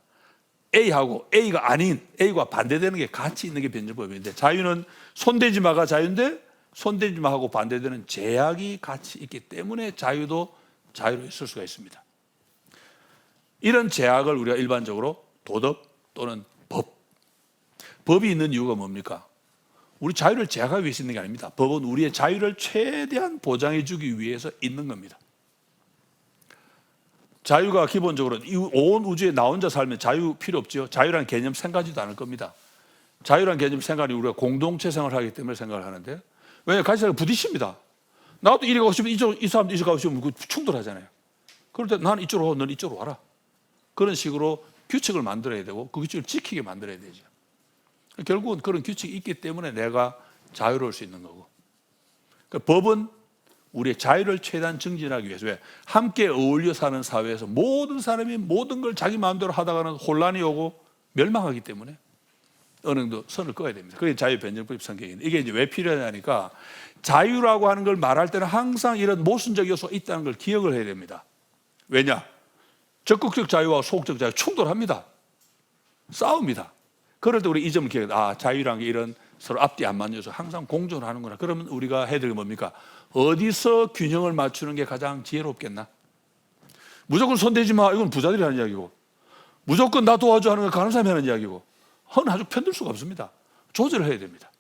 S1: A하고 A가 아닌 A가 반대되는 게 같이 있는 게 변증법인데, 자유는 손대지 마가 자유인데 손대지 마하고 반대되는 제약이 같이 있기 때문에 자유도 자유로 있을 수가 있습니다. 이런 제약을 우리가 일반적으로 도덕 또는 법이 있는 이유가 뭡니까? 우리 자유를 제약하기 위해서 있는 게 아닙니다. 법은 우리의 자유를 최대한 보장해 주기 위해서 있는 겁니다. 자유가 기본적으로 온 우주에 나 혼자 살면 자유 필요 없죠. 자유라는 개념 생각하지도 않을 겁니다. 자유라는 개념 생각이 우리가 공동체 생활을 하기 때문에 생각을 하는데, 왜냐하면 같이 살면 부딪힙니다. 나도 이리 가고 싶으면 이 사람도 이리 가고 싶으면 충돌하잖아요. 그럴 때 나는 이쪽으로 가고 너는 이쪽으로 와라. 그런 식으로 규칙을 만들어야 되고 그 규칙을 지키게 만들어야 되죠. 결국은 그런 규칙이 있기 때문에 내가 자유로울 수 있는 거고, 그러니까 법은 우리의 자유를 최대한 증진하기 위해서, 왜? 함께 어울려 사는 사회에서 모든 사람이 모든 걸 자기 마음대로 하다가는 혼란이 오고 멸망하기 때문에 어느 정도 선을 그어야 됩니다. 그게 자유 변증법 성격인데, 이게 이제 왜 필요하냐니까 자유라고 하는 걸 말할 때는 항상 이런 모순적 요소가 있다는 걸 기억을 해야 됩니다. 왜냐? 적극적 자유와 소극적 자유 충돌합니다. 싸웁니다. 그럴 때 우리 이 점을 기억해야 돼. 자유라는 게 이런 서로 앞뒤 안 맞는 요소 항상 공존을 하는구나. 그러면 우리가 해야 될 게 뭡니까? 어디서 균형을 맞추는 게 가장 지혜롭겠나? 무조건 손대지 마. 이건 부자들이 하는 이야기고, 무조건 나 도와줘 하는 건 가는 사람이 하는 이야기고, 허는 아주 편들 수가 없습니다. 조절을 해야 됩니다.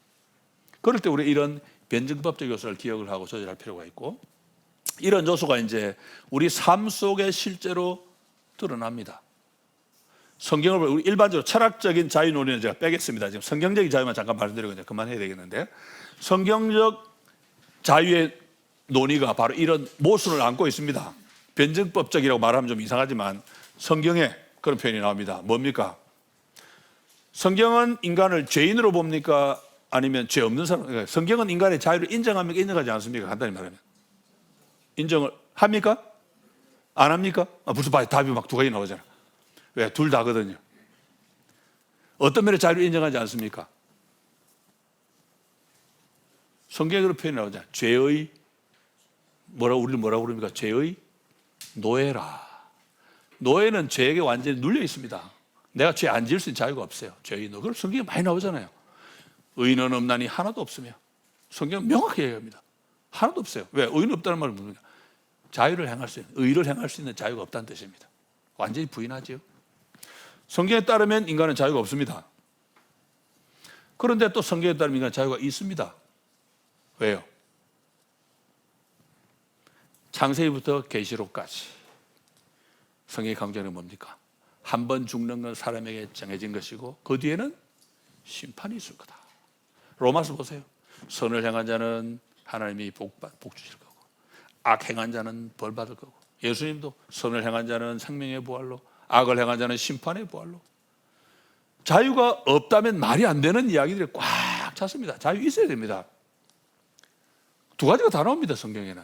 S1: 그럴 때 우리 이런 변증법적 요소를 기억을 하고 조절할 필요가 있고, 이런 요소가 이제 우리 삶 속에 실제로 드러납니다. 성경을 우리 일반적으로 철학적인 자유 논리는 제가 빼겠습니다. 지금 성경적인 자유만 잠깐 말씀드리고 이제 그만해야 되겠는데, 성경적 자유의 논의가 바로 이런 모순을 안고 있습니다. 변증법적이라고 말하면 좀 이상하지만 성경에 그런 표현이 나옵니다. 뭡니까? 성경은 인간을 죄인으로 봅니까? 아니면 죄 없는 사람? 성경은 인간의 자유를 인정합니까? 인정하지 않습니까? 간단히 말하면 인정을 합니까? 안 합니까? 벌써 봐요. 답이 막 두 가지 나오잖아. 왜? 둘 다거든요. 어떤 면에 자유를 인정하지 않습니까? 성경에 그런 표현이 나오잖아요. 죄의 우리를 뭐라고 부릅니까? 죄의 노예라. 노예는 죄에게 완전히 눌려 있습니다. 내가 죄 안 지을 수 있는 자유가 없어요. 죄의 노예. 그럼 성경에 많이 나오잖아요. 의인은 없나니 하나도 없으며. 성경은 명확히 얘기합니다. 하나도 없어요. 왜? 의인 없다는 말은 뭡니까? 자유를 행할 수 있는, 의를 행할 수 있는 자유가 없다는 뜻입니다. 완전히 부인하지요. 성경에 따르면 인간은 자유가 없습니다. 그런데 또 성경에 따르면 인간은 자유가 있습니다. 왜요? 창세기부터 계시록까지 성경이 강조하는 게 뭡니까? 한 번 죽는 건 사람에게 정해진 것이고 그 뒤에는 심판이 있을 거다. 로마서 보세요. 선을 행한 자는 하나님이 복 주실 거고 악 행한 자는 벌 받을 거고 예수님도 선을 행한 자는 생명의 부활로 악을 행한 자는 심판의 부활로. 자유가 없다면 말이 안 되는 이야기들이 꽉 찼습니다. 자유 있어야 됩니다. 두 가지가 다 나옵니다. 성경에는.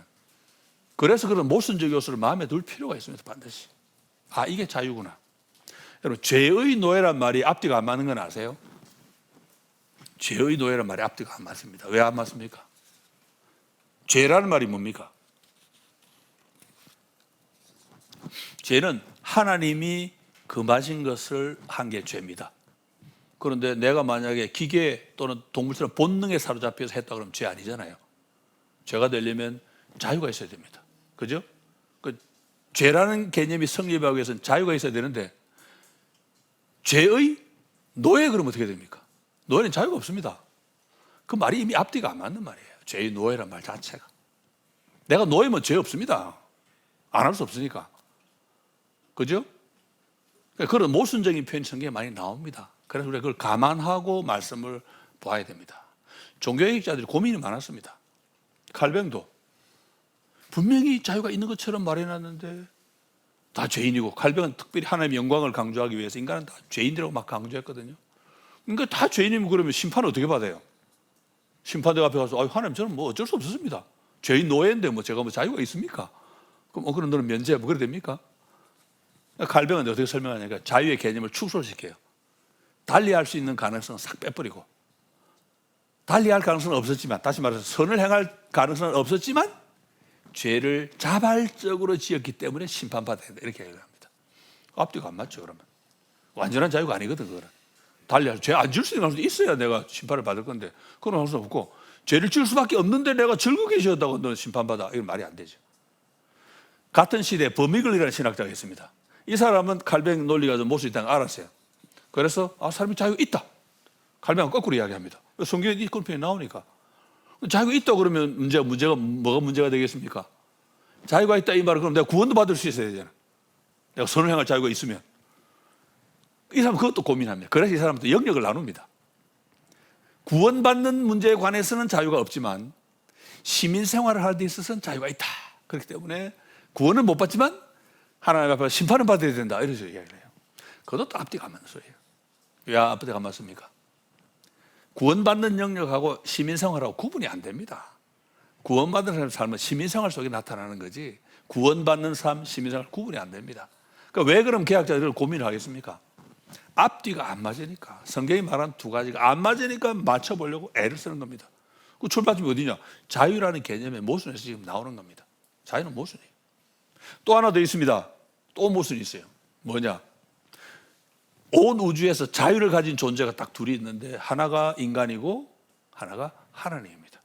S1: 그래서 그런 모순적 요소를 마음에 둘 필요가 있습니다. 반드시. 아, 이게 자유구나. 여러분, 죄의 노예란 말이 앞뒤가 안 맞는 건 아세요? 죄의 노예란 말이 앞뒤가 안 맞습니다. 왜 안 맞습니까? 죄라는 말이 뭡니까? 죄는 하나님이 금하신 것을 한 게 죄입니다. 그런데 내가 만약에 기계 또는 동물처럼 본능에 사로잡혀서 했다 그러면 죄 아니잖아요. 죄가 되려면 자유가 있어야 됩니다. 그죠? 그 죄라는 개념이 성립하기 위해서는 자유가 있어야 되는데 죄의 노예 그러면 어떻게 됩니까? 노예는 자유가 없습니다. 그 말이 이미 앞뒤가 안 맞는 말이에요. 죄의 노예란 말 자체가. 내가 노예면 죄 없습니다. 안 할 수 없으니까. 그죠? 그런 모순적인 표현이 성경에 많이 나옵니다. 그래서 우리가 그걸 감안하고 말씀을 보아야 됩니다. 종교개혁자들이 고민이 많았습니다. 칼뱅도 분명히 자유가 있는 것처럼 말해놨는데 다 죄인이고, 칼뱅은 특별히 하나님의 영광을 강조하기 위해서 인간은 다 죄인이라고 막 강조했거든요. 그러니까 다 죄인이면 그러면 심판을 어떻게 받아요? 심판대 앞에 가서 하나님 저는 뭐 어쩔 수 없었습니다. 죄인 노예인데 뭐 제가 뭐 자유가 있습니까? 그럼 그럼 너는 면제 뭐 그래 됩니까? 칼뱅은 어떻게 설명하냐니까 자유의 개념을 축소시켜요. 달리할 수 있는 가능성은 싹 빼버리고, 달리할 가능성은 없었지만, 다시 말해서 선을 행할 가능성은 없었지만 죄를 자발적으로 지었기 때문에 심판받아야 된다, 이렇게 얘기합니다. 앞뒤가 안 맞죠. 그러면 완전한 자유가 아니거든. 그거는 달리할 죄 안 지을 수 있는 가능성이 있어야 내가 심판을 받을 건데 그런 가능성 없고, 죄를 지을 수밖에 없는데 내가 즐겁게 지었다고 너는 심판받아, 이건 말이 안 되죠. 같은 시대에 버미글이라는 신학자가 있습니다. 이 사람은 칼뱅 논리가 좀 모순이 있다는 걸 알았어요. 그래서 사람이 자유가 있다. 칼뱅은 거꾸로 이야기합니다. 성경에 이 표현이 나오니까. 자유가 있다 그러면 문제가 뭐가 문제가 되겠습니까? 자유가 있다 이 말은 그럼 내가 구원도 받을 수 있어야 되잖아. 내가 선을 행할 자유가 있으면. 이 사람은 그것도 고민합니다. 그래서 이 사람도 영역을 나눕니다. 구원받는 문제에 관해서는 자유가 없지만 시민 생활을 할 데 있어서는 자유가 있다. 그렇기 때문에 구원은 못 받지만 하나님 앞에 심판은 받아야 된다, 이런 식으로 이야기를 해요. 그것도 앞뒤가 안 맞는 소리예요. 왜 앞뒤가 안 맞습니까? 구원받는 영역하고 시민생활하고 구분이 안 됩니다. 구원받는 사람의 삶은 시민생활 속에 나타나는 거지, 구원받는 삶, 시민생활 구분이 안 됩니다. 그러니까 왜 그럼 개혁자들은 고민을 하겠습니까? 앞뒤가 안 맞으니까, 성경이 말한 두 가지가 안 맞으니까 맞춰보려고 애를 쓰는 겁니다. 그 출발점이 어디냐? 자유라는 개념의 모순에서 지금 나오는 겁니다. 자유는 모순이에요. 또 하나 더 있습니다. 또 모순이 있어요. 뭐냐? 온 우주에서 자유를 가진 존재가 딱 둘이 있는데 하나가 인간이고 하나가 하나님입니다.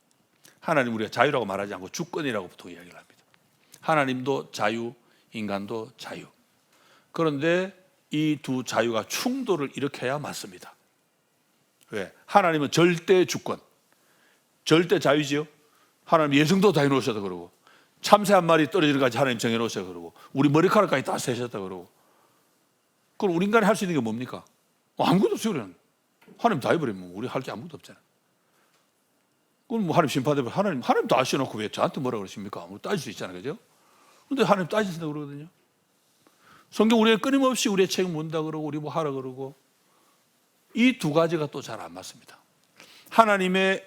S1: 하나님 우리가 자유라고 말하지 않고 주권이라고 보통 이야기를 합니다. 하나님도 자유, 인간도 자유. 그런데 이 두 자유가 충돌을 일으켜야 맞습니다. 왜? 하나님은 절대 주권, 절대 자유지요. 하나님 예성도 다 해놓으셨다 그러고, 참새 한 마리 떨어지는 까지 하나님 정해놓으셨다 그러고, 우리 머리카락까지 다 세셨다 그러고. 그럼 우리 인간이 할 수 있는 게 뭡니까? 아무것도 없어요. 그냥 하나님 다 해버리면 우리 할 게 아무것도 없잖아. 그럼 뭐 하나님 심판되면 하나님 다 하셔놓고 왜 저한테 뭐라 그러십니까? 뭐 따질 수 있잖아요, 그죠? 그런데 하나님 따지신다고 그러거든요. 성경 우리가 끊임없이 우리의 책임 묻는다 그러고, 우리 뭐 하라 그러고, 이 두 가지가 또 잘 안 맞습니다. 하나님의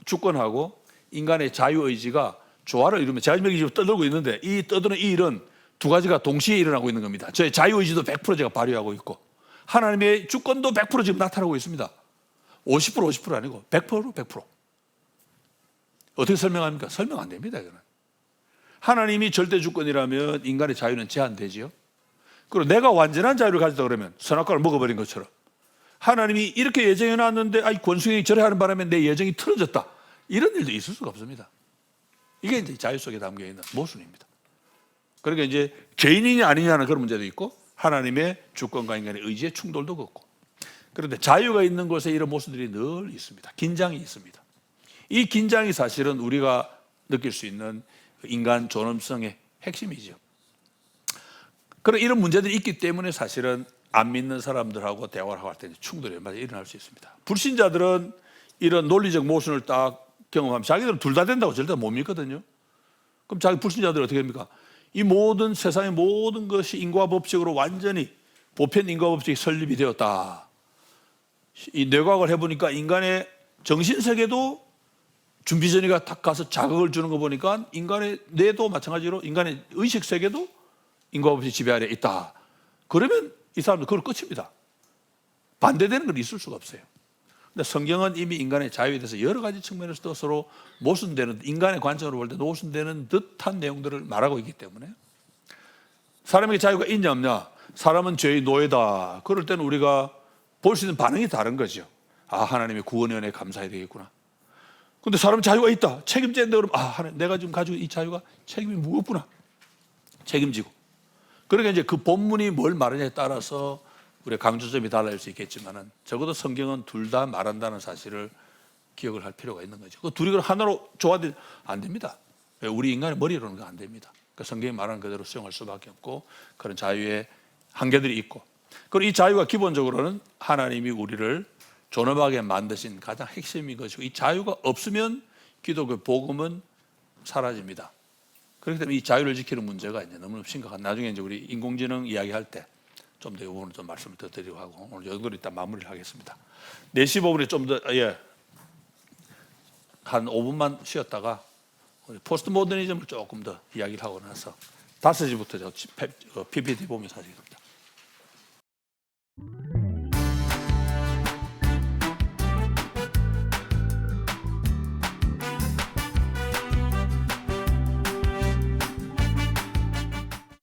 S1: 주권하고 인간의 자유의지가 조화를 이루면, 자유의지가 지금 떠들고 있는데 이 떠드는 이 일은 두 가지가 동시에 일어나고 있는 겁니다. 저의 자유의지도 100% 제가 발휘하고 있고, 하나님의 주권도 100% 지금 나타나고 있습니다. 50% 50% 아니고 100% 100%. 어떻게 설명합니까? 설명 안 됩니다. 이거는. 하나님이 절대 주권이라면 인간의 자유는 제한되지요. 그리고 내가 완전한 자유를 가졌다 그러면 선악과를 먹어버린 것처럼 하나님이 이렇게 예정해 놨는데 권순경이 저래 하는 바람에 내 예정이 틀어졌다. 이런 일도 있을 수가 없습니다. 이게 이제 자유 속에 담겨 있는 모순입니다. 그러니까 이제 개인이냐 아니냐는 그런 문제도 있고 하나님의 주권과 인간의 의지의 충돌도 걷고, 그런데 자유가 있는 곳에 이런 모순들이 늘 있습니다. 긴장이 있습니다. 이 긴장이 사실은 우리가 느낄 수 있는 인간 존엄성의 핵심이죠. 그런 이런 문제들이 있기 때문에 사실은 안 믿는 사람들하고 대화를 할 때 충돌이 일어날 수 있습니다. 불신자들은 이런 논리적 모순을 딱 경험하면 자기들은 둘 다 된다고 절대 못 믿거든요. 그럼 자기 불신자들은 어떻게 합니까? 이 모든 세상의 모든 것이 인과 법칙으로 완전히 보편 인과 법칙이 설립이 되었다. 이 뇌과학을 해보니까 인간의 정신세계도 준비전이가 딱 가서 자극을 주는 거 보니까 인간의 뇌도 마찬가지로 인간의 의식세계도 인과 법칙 지배 아래 있다. 그러면 이 사람들 그걸 끝입니다. 반대되는 건 있을 수가 없어요. 근데 성경은 이미 인간의 자유에 대해서 여러 가지 측면에서도 서로 모순되는, 인간의 관점으로 볼 때 모순되는 듯한 내용들을 말하고 있기 때문에 사람에게 자유가 있냐 없냐, 사람은 죄의 노예다. 그럴 때는 우리가 볼 수 있는 반응이 다른 거죠. 아, 하나님의 구원의 은혜에 감사해야 되겠구나. 근데 사람은 자유가 있다. 책임져야 된다. 그러면 하나님, 내가 지금 가지고 이 자유가 책임이 무겁구나. 책임지고. 그러니까 이제 그 본문이 뭘 말하냐에 따라서 우리의 강조점이 달라질 수 있겠지만은 적어도 성경은 둘 다 말한다는 사실을 기억을 할 필요가 있는 거죠. 그 둘이 하나로 조화되면 안 됩니다. 우리 인간의 머리로는 안 됩니다. 그러니까 성경이 말하는 그대로 수용할 수밖에 없고 그런 자유의 한계들이 있고, 그리고 이 자유가 기본적으로는 하나님이 우리를 존엄하게 만드신 가장 핵심인 것이고, 이 자유가 없으면 기독교 복음은 사라집니다. 그렇기 때문에 이 자유를 지키는 문제가 이제 너무 심각한. 나중에 이제 우리 인공지능 이야기할 때 좀 더 이 부분을 좀 말씀을 더 드리고 하고, 오늘 이 정도로 일단 마무리를 하겠습니다. 4시 5분에 좀 더, 한 5분만 쉬었다가 포스트 모더니즘을 조금 더 이야기를 하고 나서 5시부터 PPT 보면서 하겠습니다.